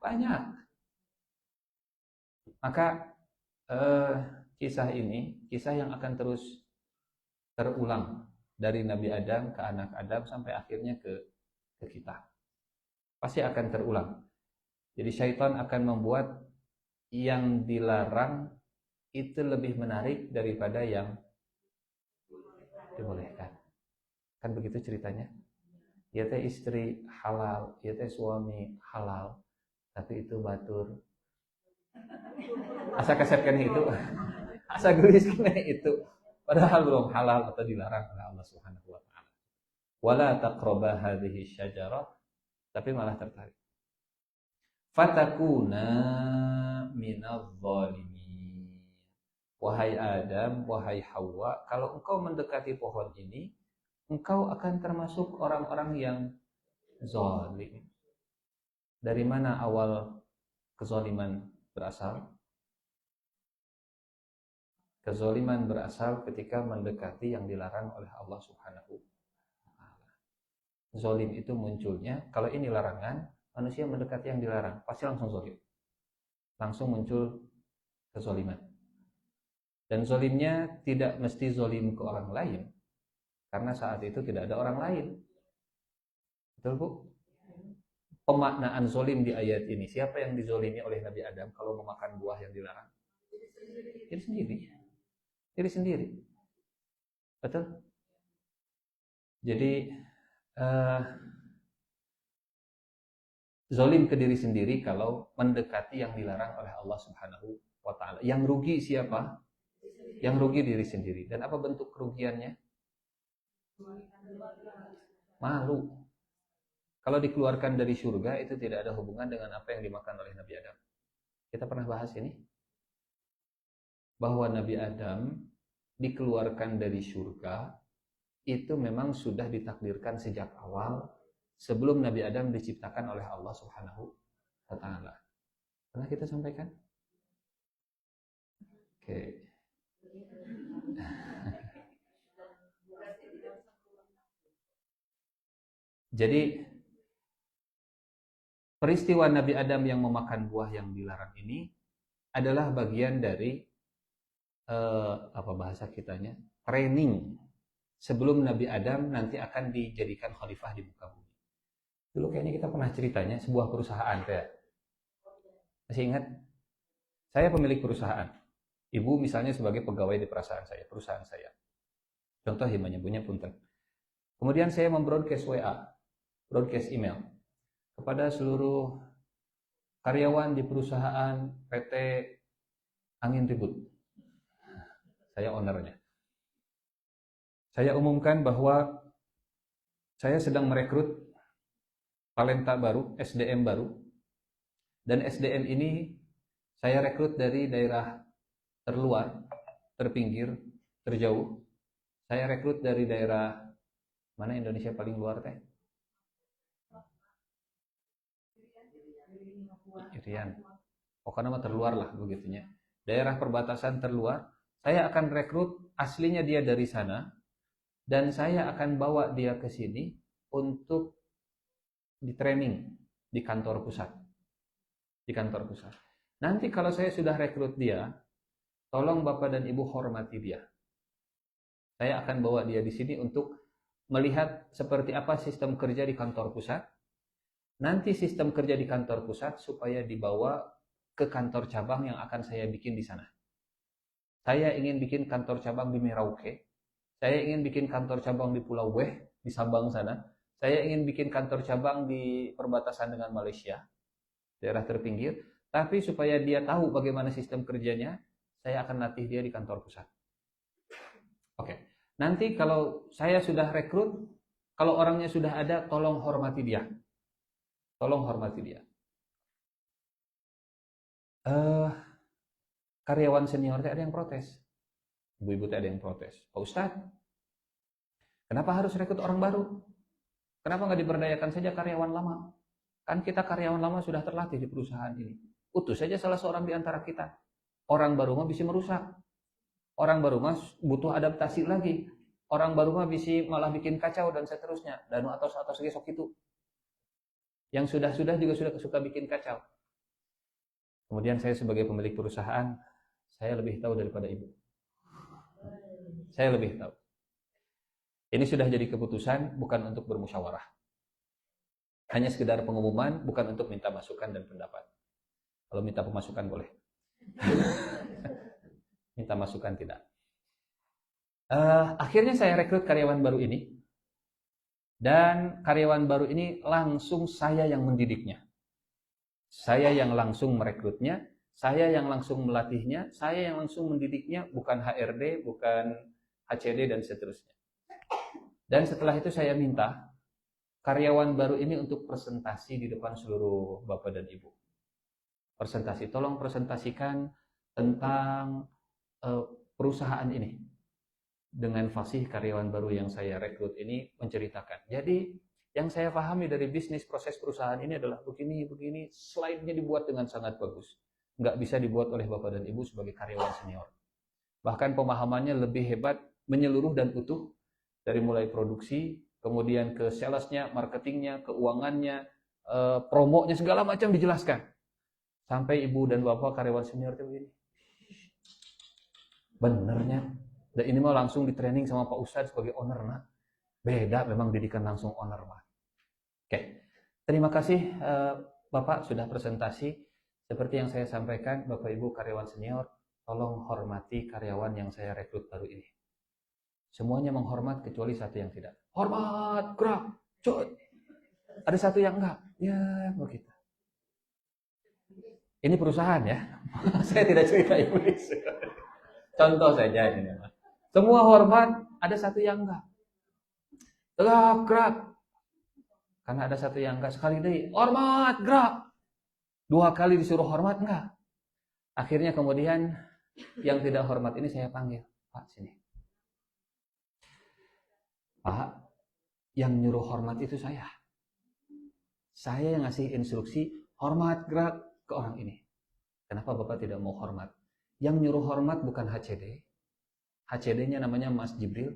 banyak. Maka kisah ini kisah yang akan terus terulang dari Nabi Adam ke anak Adam sampai akhirnya ke kita. Pasti akan terulang. Jadi syaitan akan membuat yang dilarang itu lebih menarik daripada yang dibolehkan. Kan begitu ceritanya. Ya teh istri halal, ya teh suami halal, tapi itu batur. Asa kasepkan itu, asa geliskan itu, padahal belum halal atau dilarang oleh Allah Subhanahu wa taala. Wala taqraba hadhihi syajarah, tapi malah tertarik. Fatakuna minadh dhalimin. Wahai Adam, wahai Hawa, kalau engkau mendekati pohon ini, engkau akan termasuk orang-orang yang zalim. Dari mana awal kezaliman berasal? Kezaliman berasal ketika mendekati yang dilarang oleh Allah Subhanahu wa taala. Zalim itu munculnya kalau ini larangan, manusia mendekati yang dilarang, pasti langsung zalim. Langsung muncul kezoliman. Dan zolimnya tidak mesti zolim ke orang lain, karena saat itu tidak ada orang lain. Betul Bu? Pemaknaan zolim di ayat ini, siapa yang dizolimi oleh Nabi Adam kalau memakan buah yang dilarang? Diri sendiri. Diri sendiri. Betul? Jadi zolim ke diri sendiri kalau mendekati yang dilarang oleh Allah Subhanahu wa Ta'ala. Yang rugi siapa? Yang rugi diri sendiri. Dan apa bentuk kerugiannya? Malu. Kalau dikeluarkan dari surga itu tidak ada hubungan dengan apa yang dimakan oleh Nabi Adam. Kita pernah bahas ini. Bahwa Nabi Adam dikeluarkan dari surga itu memang sudah ditakdirkan sejak awal sebelum Nabi Adam diciptakan oleh Allah Subhanahu wa Ta'ala. Pernah kita sampaikan? Oke. Jadi peristiwa Nabi Adam yang memakan buah yang dilarang ini adalah bagian dari apa bahasa kitanya? Training sebelum Nabi Adam nanti akan dijadikan khalifah di muka bumi. Dulu kayaknya kita pernah ceritanya sebuah perusahaan kayak. Masih ingat? Saya pemilik perusahaan. Ibu misalnya sebagai pegawai di perusahaan saya. Contoh menyebutnya punten. Kemudian saya membroadcast WA, broadcast email kepada seluruh karyawan di perusahaan PT Angin Ribut. Saya ownernya. Saya umumkan bahwa saya sedang merekrut talenta baru, SDM baru. Dan SDM ini saya rekrut dari daerah terluar, terpinggir, terjauh. Saya rekrut dari daerah mana Indonesia paling luar teh? Irian. Karena terluar lah begitunya. Daerah perbatasan terluar, saya akan rekrut aslinya dia dari sana dan saya akan bawa dia ke sini untuk di training di kantor pusat. Di kantor pusat. Nanti kalau saya sudah rekrut dia, tolong Bapak dan Ibu hormati dia. Saya akan bawa dia di sini untuk melihat seperti apa sistem kerja di kantor pusat. Nanti sistem kerja di kantor pusat supaya dibawa ke kantor cabang yang akan saya bikin di sana. Saya ingin bikin kantor cabang di Merauke. Saya ingin bikin kantor cabang di Pulau Weh, di Sabang sana. Saya ingin bikin kantor cabang di perbatasan dengan Malaysia, daerah terpinggir. Tapi supaya dia tahu bagaimana sistem kerjanya, saya akan latih dia di kantor pusat. Oke. Nanti kalau saya sudah rekrut, kalau orangnya sudah ada, tolong hormati dia. Tolong hormati dia. Karyawan senior ada yang protes. Ibu-ibu ada yang protes. Pak Ustadz, kenapa harus rekrut orang baru? Kenapa nggak diberdayakan saja karyawan lama? Kan kita karyawan lama sudah terlatih di perusahaan ini. Utus saja salah seorang di antara kita. Orang baru mah bisa merusak. Orang baru mah butuh adaptasi lagi. Orang baru mah bisa malah bikin kacau dan seterusnya. Dan atau gesok itu. Yang sudah juga sudah suka bikin kacau. Kemudian saya sebagai pemilik perusahaan, saya lebih tahu daripada ibu. Saya lebih tahu. Ini sudah jadi keputusan, bukan untuk bermusyawarah. Hanya sekedar pengumuman, bukan untuk minta masukan dan pendapat. Kalau minta pemasukan boleh. Minta masukan tidak. Akhirnya saya rekrut karyawan baru ini. Dan karyawan baru ini langsung saya yang mendidiknya. Saya yang langsung merekrutnya, saya yang langsung melatihnya, saya yang langsung mendidiknya, bukan HRD, bukan HCD, dan seterusnya. Dan setelah itu saya minta karyawan baru ini untuk presentasi di depan seluruh Bapak dan Ibu. Presentasi, tolong presentasikan tentang perusahaan ini. Dengan fasih karyawan baru yang saya rekrut ini menceritakan. Jadi yang saya pahami dari bisnis proses perusahaan ini adalah begini, slide-nya dibuat dengan sangat bagus. Nggak bisa dibuat oleh Bapak dan Ibu sebagai karyawan senior. Bahkan pemahamannya lebih hebat, menyeluruh dan utuh, dari mulai produksi, kemudian ke sales-nya, marketingnya, keuangannya, promonya, segala macam dijelaskan. Sampai Ibu dan Bapak karyawan senior itu begini. Benernya. Dan ini mah langsung di training sama Pak Ustadz sebagai owner, nah. Beda memang didikan langsung owner mah. Oke. Terima kasih Bapak sudah presentasi. Seperti yang saya sampaikan, Bapak Ibu karyawan senior, tolong hormati karyawan yang saya rekrut baru ini. Semuanya menghormat kecuali satu yang tidak. Hormat, gerak, cut. Ada satu yang enggak. Ya, begitu. Ini perusahaan ya. Saya tidak cerita Inggris. Contoh saja ini. Semua hormat, ada satu yang enggak. Tegak, gerak. Karena ada satu yang enggak. Sekali deh, hormat, gerak. 2 kali disuruh hormat, enggak. Akhirnya kemudian yang tidak hormat ini saya panggil. Pak, sini. Pak, yang nyuruh hormat itu saya. Saya yang ngasih instruksi, hormat, gerak ke orang ini. Kenapa Bapak tidak mau hormat? Yang nyuruh hormat bukan HCD. HCD-nya namanya Mas Jibril.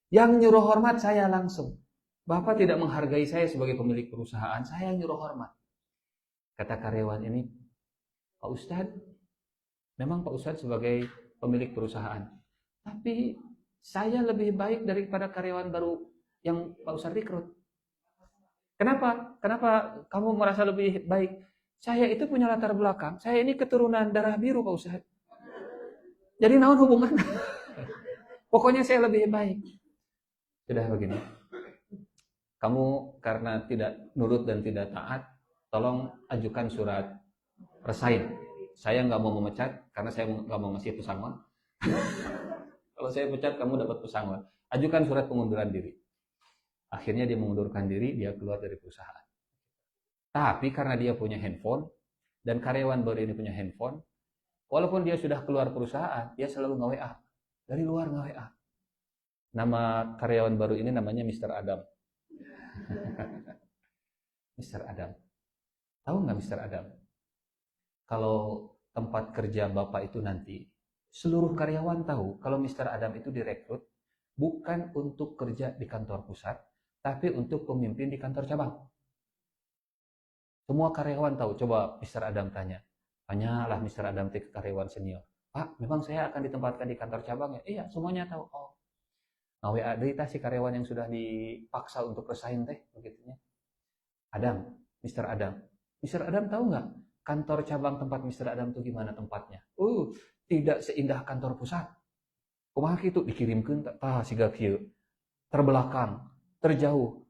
Yang nyuruh hormat saya langsung. Bapak tidak menghargai saya sebagai pemilik perusahaan, saya yang nyuruh hormat. Kata karyawan ini, Pak Ustadz, memang Pak Ustadz sebagai pemilik perusahaan. Tapi saya lebih baik daripada karyawan baru yang Pak Ustadz rekrut. Kenapa? Kenapa kamu merasa lebih baik? Saya itu punya latar belakang. Saya ini keturunan darah biru, Pak Ustadz. Jadi naon hubungan? Pokoknya saya lebih baik. Sudah begini. Kamu karena tidak nurut dan tidak taat, tolong ajukan surat resign. Saya nggak mau memecat karena saya nggak mau ngasih pesangon. Kalau saya pecat, kamu dapat pesangon. Ajukan surat pengunduran diri. Akhirnya dia mengundurkan diri, dia keluar dari perusahaan. Tapi karena dia punya handphone, dan karyawan baru ini punya handphone, walaupun dia sudah keluar perusahaan, dia selalu nge-WA. Dari luar nge-WA. Nama karyawan baru ini namanya Mr. Adam. Mr. Adam. Tahu nggak Mr. Adam? Kalau tempat kerja Bapak itu nanti, seluruh karyawan tahu kalau Mr. Adam itu direkrut bukan untuk kerja di kantor pusat, tapi untuk pemimpin di kantor cabang. Semua karyawan tahu. Coba Mr. Adam tanya. Tanyalah Mr. Adam ke karyawan senior. Pak, memang saya akan ditempatkan di kantor cabang ya? Iya, semuanya tahu. Oh. Nah, WA deui tah si karyawan yang sudah dipaksa untuk resign teh, begitunya. Adam, Mr. Adam. Mr. Adam tahu nggak kantor cabang tempat Mr. Adam itu gimana tempatnya? Tidak seindah kantor pusat. Kumaha kitu dikirimkeun tah siga kieu. Terbelakang, terjauh,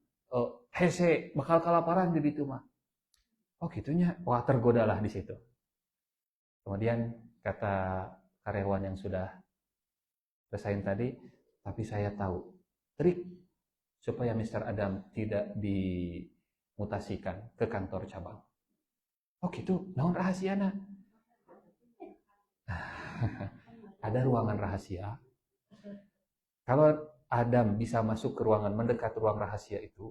hese, bakal kelaparan di ditu mah. Oh gitunya, wah tergodalah di situ. Kemudian kata karyawan yang sudah resign tadi, tapi saya tahu trik supaya Mr. Adam tidak dimutasikan ke kantor cabang. Oh gitu, naon rahasiana? Ada ruangan rahasia. Kalau Adam bisa masuk ke ruangan, mendekat ruang rahasia itu,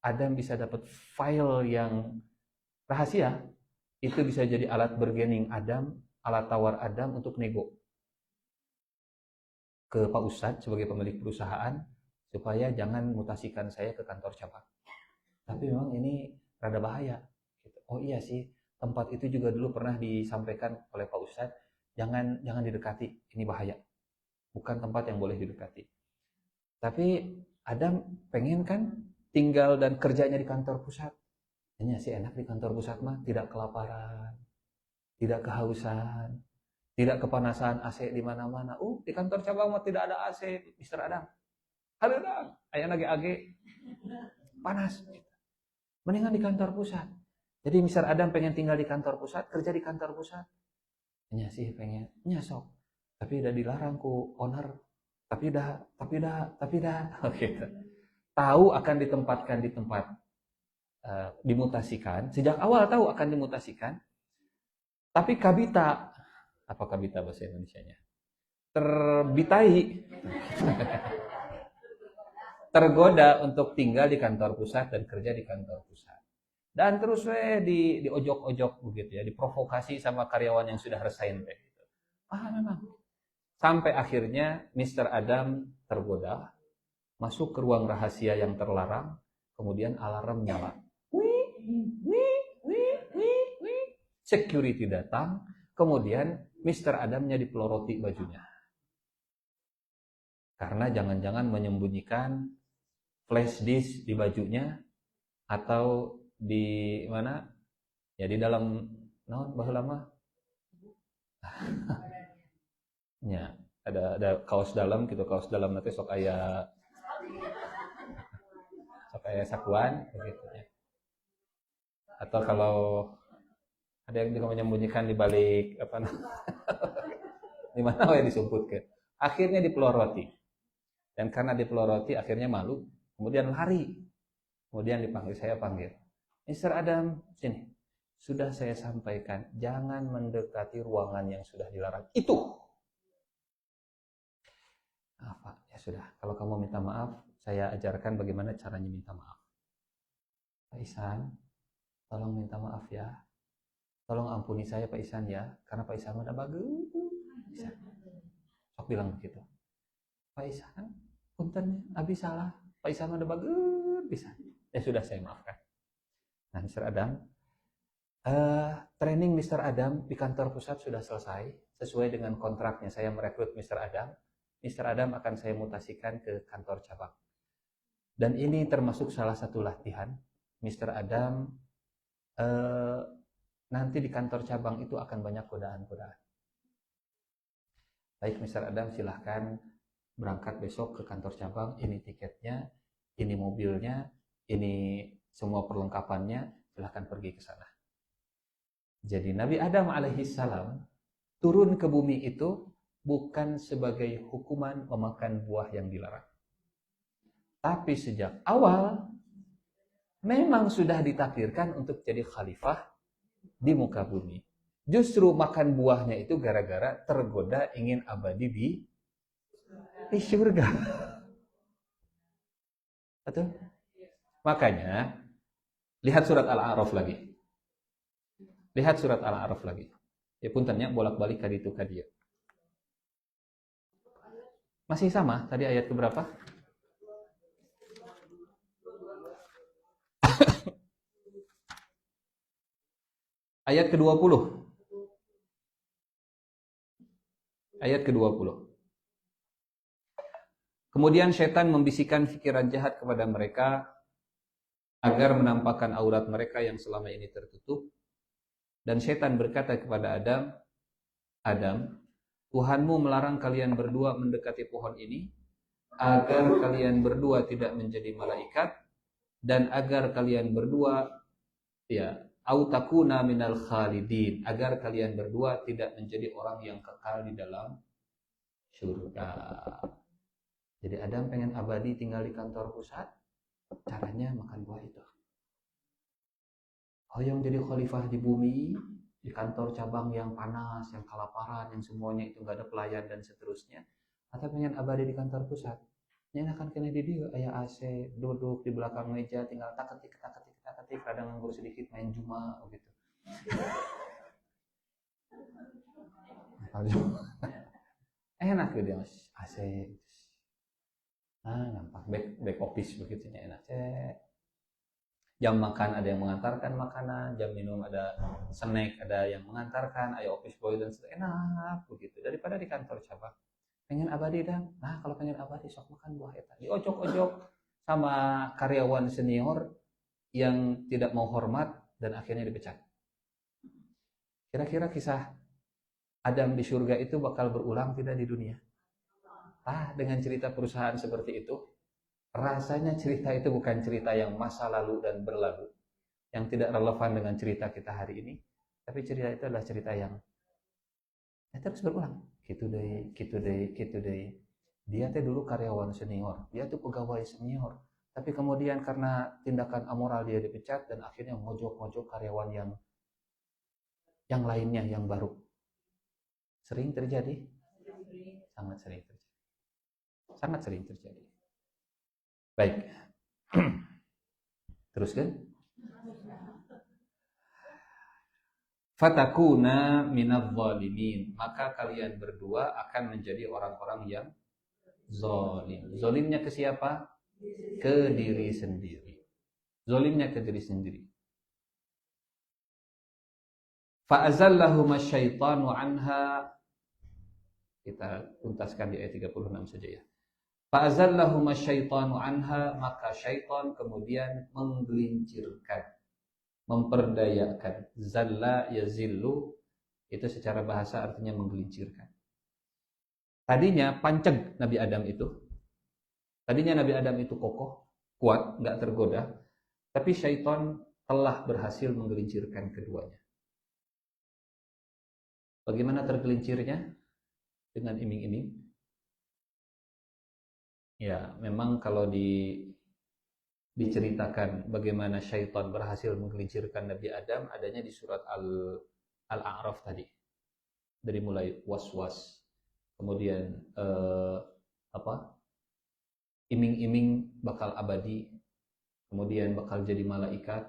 Adam bisa dapat file yang rahasia. Itu bisa jadi alat bargaining Adam, alat tawar Adam untuk nego ke Pak Ustadz sebagai pemilik perusahaan, supaya jangan mutasikan saya ke kantor cabang. Tapi memang ini rada bahaya. Oh iya sih, tempat itu juga dulu pernah disampaikan oleh Pak Ustadz, jangan didekati, ini bahaya. Bukan tempat yang boleh didekati. Tapi Adam pengen kan tinggal dan kerjanya di kantor pusat. Ini sih enak di kantor pusat mah, tidak kelaparan, tidak kehausan, tidak kepanasan, AC di mana-mana. Di kantor cabang mah tidak ada AC, Mr. Adam. Hareurang, aya age panas. Mendingan di kantor pusat. Jadi Mr. Adam pengen tinggal di kantor pusat, kerja di kantor pusat. Nya sih pengen, nya sok. Tapi udah dilarang ku owner. Tapi dah. Gitu. Tahu akan ditempatkan di tempat dimutasikan, sejak awal tahu akan dimutasikan, tapi kabita, apa kabita bahasa Indonesianya? Terbitai, tergoda untuk tinggal di kantor pusat dan kerja di kantor pusat. Dan terus diojok-ojok begitu ya, diprovokasi sama karyawan yang sudah resign teh. Memang. Sampai akhirnya Mr. Adam tergoda, masuk ke ruang rahasia yang terlarang, kemudian alarm nyala. Security datang, kemudian Mr. Adamnya dipeloroti bajunya. Karena jangan-jangan menyembunyikan flash disk di bajunya atau di mana? Ya di dalam baheula mah. Ya, ada kaos dalam gitu, kaos dalam nanti sok aya sakuan begitu ya. Atau kalau ada yang juga menyembunyikan di balik apa di mana we disumputkeun. Akhirnya dipeloroti. Dan karena dipeloroti akhirnya malu, kemudian lari. Kemudian dipanggil, saya panggil. Mr. Adam, sini. Sudah saya sampaikan, jangan mendekati ruangan yang sudah dilarang. Itu. Apa? Ya sudah, kalau kamu minta maaf, saya ajarkan bagaimana caranya minta maaf. Pak Ihsan, tolong minta maaf ya. Tolong ampuni saya Pak Ihsan ya, karena Pak Ihsan udah bagus. Sok bilang begitu. Pak Ihsan, punten, abi salah. Pak Ihsan udah bagus bisa. Ya sudah, saya maafkan. Nah, Mr. Adam, training Mr. Adam di kantor pusat sudah selesai. Sesuai dengan kontraknya, saya merekrut Mr. Adam. Mr. Adam akan saya mutasikan ke kantor cabang. Dan ini termasuk salah satu latihan. Mr. Adam, nanti di kantor cabang itu akan banyak godaan-godaan. Baik, Mr. Adam, silahkan berangkat besok ke kantor cabang. Ini tiketnya, ini mobilnya, ini semua perlengkapannya, silahkan pergi ke sana. Jadi Nabi Adam alaihissalam turun ke bumi itu bukan sebagai hukuman memakan buah yang dilarang. Tapi sejak awal memang sudah ditakdirkan untuk jadi khalifah di muka bumi. Justru makan buahnya itu gara-gara tergoda ingin abadi di surga. Betul? Makanya lihat surat Al-A'raf lagi. Lihat surat Al-A'raf lagi. Ya puntennya bolak-balik kadi itu kadi. Masih sama tadi ayat keberapa? Ayat ke-20. Ayat ke-20. Kemudian syaitan membisikkan pikiran jahat kepada mereka agar menampakkan aurat mereka yang selama ini tertutup. Dan syaitan berkata kepada Adam, Adam, Tuhanmu melarang kalian berdua mendekati pohon ini agar kalian berdua tidak menjadi malaikat dan agar kalian berdua au takuna minal khalidin, agar kalian berdua tidak menjadi orang yang kekal di dalam surga. Jadi Adam pengen abadi tinggal di kantor pusat, caranya makan buah itu. Hoyong jadi khalifah di bumi, di kantor cabang yang panas, yang kelaparan, yang semuanya itu nggak ada pelayan dan seterusnya. Atau pengen abadi di kantor pusat, nyenakan kena di dia, ayah AC, duduk di belakang meja, tinggal tak-ketik, kadang nganggur sedikit main juma, gitu. Enak gitu mas, AC. Gampang, back office begitu enak. Jam makan ada yang mengantarkan makanan, jam minum ada snack, ada yang mengantarkan, ayo office boy dan sebagainya, enak begitu. Daripada di kantor cabang. Pengen abadi dah. Nah, kalau pengen abadi sok makan buah eta. Diojok-ojok sama karyawan senior yang tidak mau hormat dan akhirnya dipecat. Kira-kira kisah Adam di surga itu bakal berulang tidak di dunia? Dengan cerita perusahaan seperti itu, rasanya cerita itu bukan cerita yang masa lalu dan berlalu, yang tidak relevan dengan cerita kita hari ini, tapi cerita itu adalah cerita yang terus berulang. Gitu deh. Dia teh dulu karyawan senior, dia tuh pegawai senior, tapi kemudian karena tindakan amoral dia dipecat dan akhirnya ngojok-ngojok karyawan yang lainnya yang baru. Sering terjadi? Sangat sering terjadi. Sangat sering terjadi. Baik. Teruskan. Fatakuna minadh dhalimin, maka kalian berdua akan menjadi orang-orang yang zalim. Zalimnya ke siapa? Ke diri sendiri. Zalimnya ke diri sendiri. Fa'azallahuma syaitanu anha. Kita tuntaskan di ayat 36 saja ya. Fa'azallahuma syaitanu anha, maka syaitan kemudian menggelincirkan, memperdayakan. Zalla yazillu, itu secara bahasa artinya menggelincirkan. Tadinya panceg Nabi Adam itu. Tadinya Nabi Adam itu kokoh, kuat, enggak tergoda. Tapi syaitan telah berhasil menggelincirkan keduanya. Bagaimana tergelincirnya? Dengan iming-iming. Ya, memang kalau diceritakan bagaimana syaitan berhasil menggelincirkan Nabi Adam, adanya di surat Al-A'raf tadi. Dari mulai was-was, kemudian iming-iming bakal abadi, kemudian bakal jadi malaikat.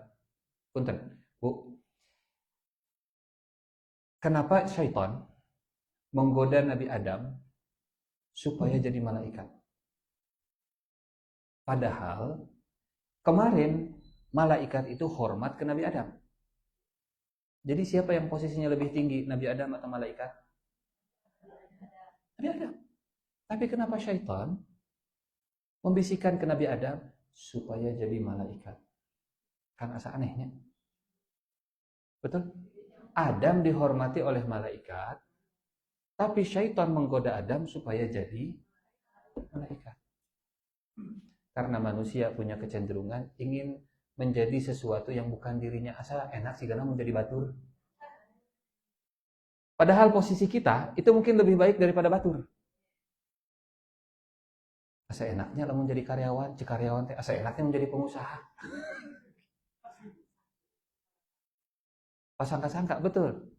Punten, Bu. Kenapa syaitan menggoda Nabi Adam supaya jadi malaikat? Padahal kemarin malaikat itu hormat ke Nabi Adam. Jadi siapa yang posisinya lebih tinggi, Nabi Adam atau malaikat? Nabi Adam. Tapi kenapa syaitan membisikkan ke Nabi Adam supaya jadi malaikat? Kan asa anehnya. Betul? Adam dihormati oleh malaikat, tapi syaitan menggoda Adam supaya jadi malaikat. Karena manusia punya kecenderungan ingin menjadi sesuatu yang bukan dirinya. Asa enak sih karena menjadi batur. Padahal posisi kita itu mungkin lebih baik daripada batur. Asa enaknya lah menjadi karyawan, karyawan teh asa enaknya menjadi pengusaha. Pasangka-sangka, betul.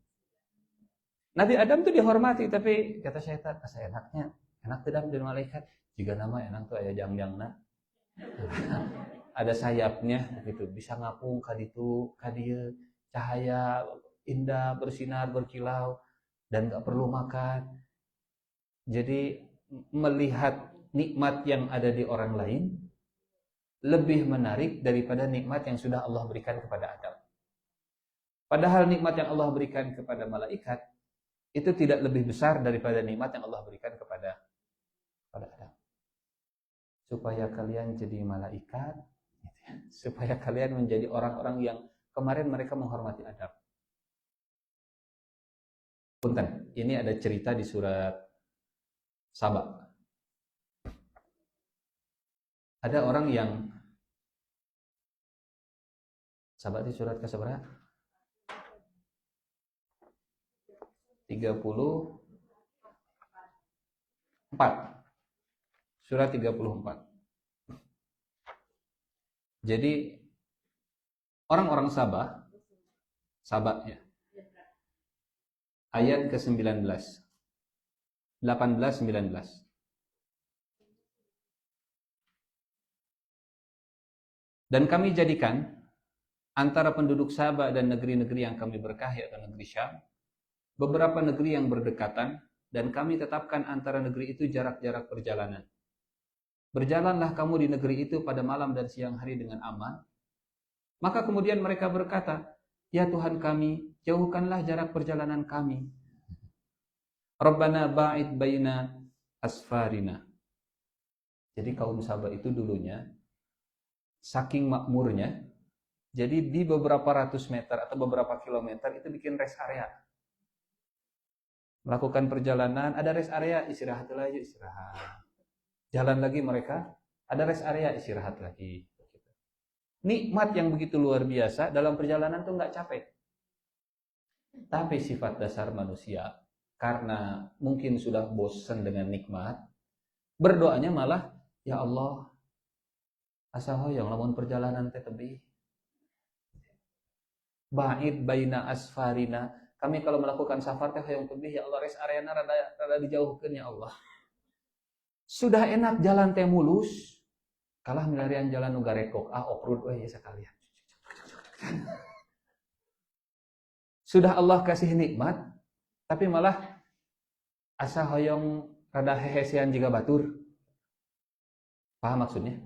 Nabi Adam tuh dihormati, tapi kata syaitan, asa enaknya, enak tidak menjadi malaikat. Jika nama enak tuh aya jang-jangna. Ada sayapnya begitu, bisa ngapung kaditu kadieu, cahaya indah bersinar berkilau dan gak perlu makan. Jadi melihat nikmat yang ada di orang lain lebih menarik daripada nikmat yang sudah Allah berikan kepada Adam. Padahal nikmat yang Allah berikan kepada malaikat itu tidak lebih besar daripada nikmat yang Allah berikan kepada Adam. Supaya kalian jadi malaikat, supaya kalian menjadi orang-orang yang kemarin mereka menghormati Adam. Punten, ini ada cerita di surat Saba. Ada orang yang Saba di surat ke-berapa? 34. Surat 34. Jadi orang-orang Sabah ya. Ayat ke-19. 18 19. Dan kami jadikan antara penduduk Sabah dan negeri-negeri yang kami berkahi atau negeri Syam beberapa negeri yang berdekatan, dan kami tetapkan antara negeri itu jarak-jarak perjalanan. Berjalanlah kamu di negeri itu pada malam dan siang hari dengan aman. Maka kemudian mereka berkata, ya Tuhan kami, jauhkanlah jarak perjalanan kami. Rabbana ba'id baina asfarina. Jadi kaum Sabah itu dulunya saking makmurnya, jadi di beberapa ratus meter atau beberapa kilometer itu bikin rest area. Melakukan perjalanan, ada rest area, istirahat lagi, istirahat. Jalan lagi mereka, ada rest area, istirahat lagi. Nikmat yang begitu luar biasa, dalam perjalanan tuh nggak capek. Tapi sifat dasar manusia, karena mungkin sudah bosan dengan nikmat, berdoanya malah, ya Allah, asa hoyong lamun perjalanan teh tebih. Ba'id baina asfarina. Kami kalau melakukan safar teh hoyong tebih, ya Allah, rest areana rada dijauhkeun ya Allah. Sudah enak jalan teh mulus, kalah milarian jalan nu garekok, off-road we ya sakalian. Sudah Allah kasih nikmat, tapi malah asa hoyong rada hehesian jiga batur. Paham maksudnya?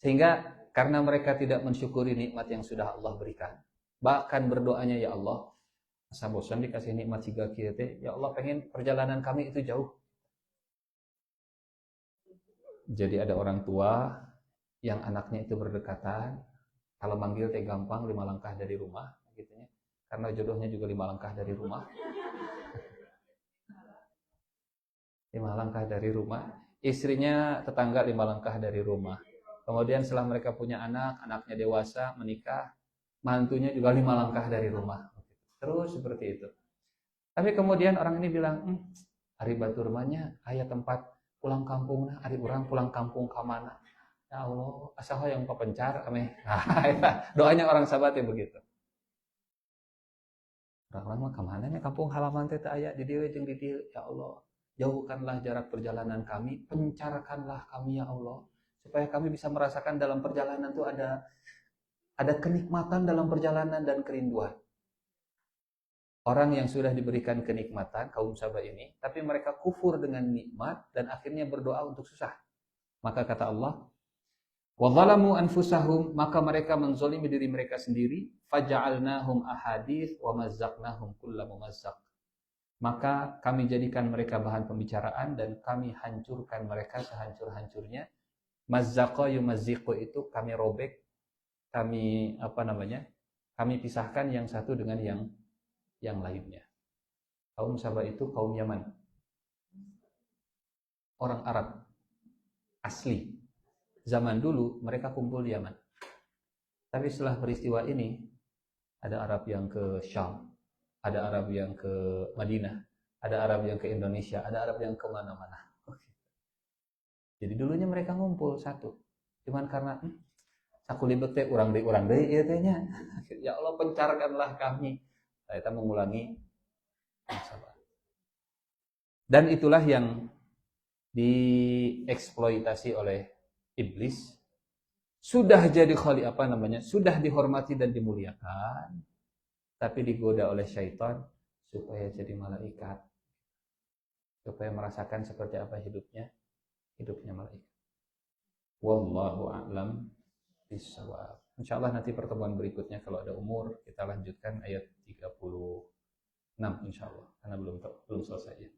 Sehingga karena mereka tidak mensyukuri nikmat yang sudah Allah berikan, Bahkan berdoanya, ya Allah, asa bosan dikasih nikmat siga kieu teh, ya Allah pengen perjalanan kami itu jauh. Jadi ada orang tua yang anaknya itu berdekatan, kalau manggil teh gampang 5 langkah dari rumah gitu ya. Karena jodohnya juga 5 langkah dari rumah. 5 langkah dari rumah. Istrinya tetangga 5 langkah dari rumah. Kemudian setelah mereka punya anak, anaknya dewasa, menikah, mantunya juga 5 langkah dari rumah. Terus seperti itu. Tapi kemudian orang ini bilang, ari batur rumahnya, aya tempat pulang kampung, ari urang pulang kampung ka mana? Ya Allah, asa hoyong papencar ameh. Doanya orang sahabat ya begitu. Orang mah kemana nih kampung halaman teh aya di dieu jeung di dieu, ya Allah. Jauhkanlah jarak perjalanan kami, pencarkanlah kami ya Allah, supaya kami bisa merasakan dalam perjalanan itu ada kenikmatan dalam perjalanan dan kerinduan. Orang yang sudah diberikan kenikmatan, kaum Saba ini, tapi mereka kufur dengan nikmat dan akhirnya berdoa untuk susah. Maka kata Allah, وَظَلَمُوا أَنفُسَهُمْ, maka mereka menzolimi diri mereka sendiri, فَجَعَلْنَاهُمْ أَحَادِيث وَمَزَّقْنَاهُمْ كُلَّ مُمَزَّقْ, maka kami jadikan mereka bahan pembicaraan dan kami hancurkan mereka sehancur-hancurnya. Mazzaqa yumazziqu itu kami robek, kami kami pisahkan yang satu dengan yang lainnya. Kaum Saba itu kaum Yaman, orang Arab asli. Zaman dulu mereka kumpul di Yaman. Tapi setelah peristiwa ini, ada Arab yang ke Syam, ada Arab yang ke Madinah, ada Arab yang ke Indonesia, ada Arab yang ke mana-mana. Jadi dulunya mereka ngumpul satu. Cuman karena sakulibet teh urang deui ieu teh nya. Ya Allah, pencarkanlah kami. Kita mengulangi masalah. Dan itulah yang dieksploitasi oleh iblis. Sudah jadi sudah dihormati dan dimuliakan, tapi digoda oleh syaitan supaya jadi malaikat, supaya merasakan seperti apa hidupnya malaikat. Wallahu a'lam bishawab. Insyaallah nanti pertemuan berikutnya kalau ada umur kita lanjutkan ayat 36 insyaallah, karena belum selesai ya.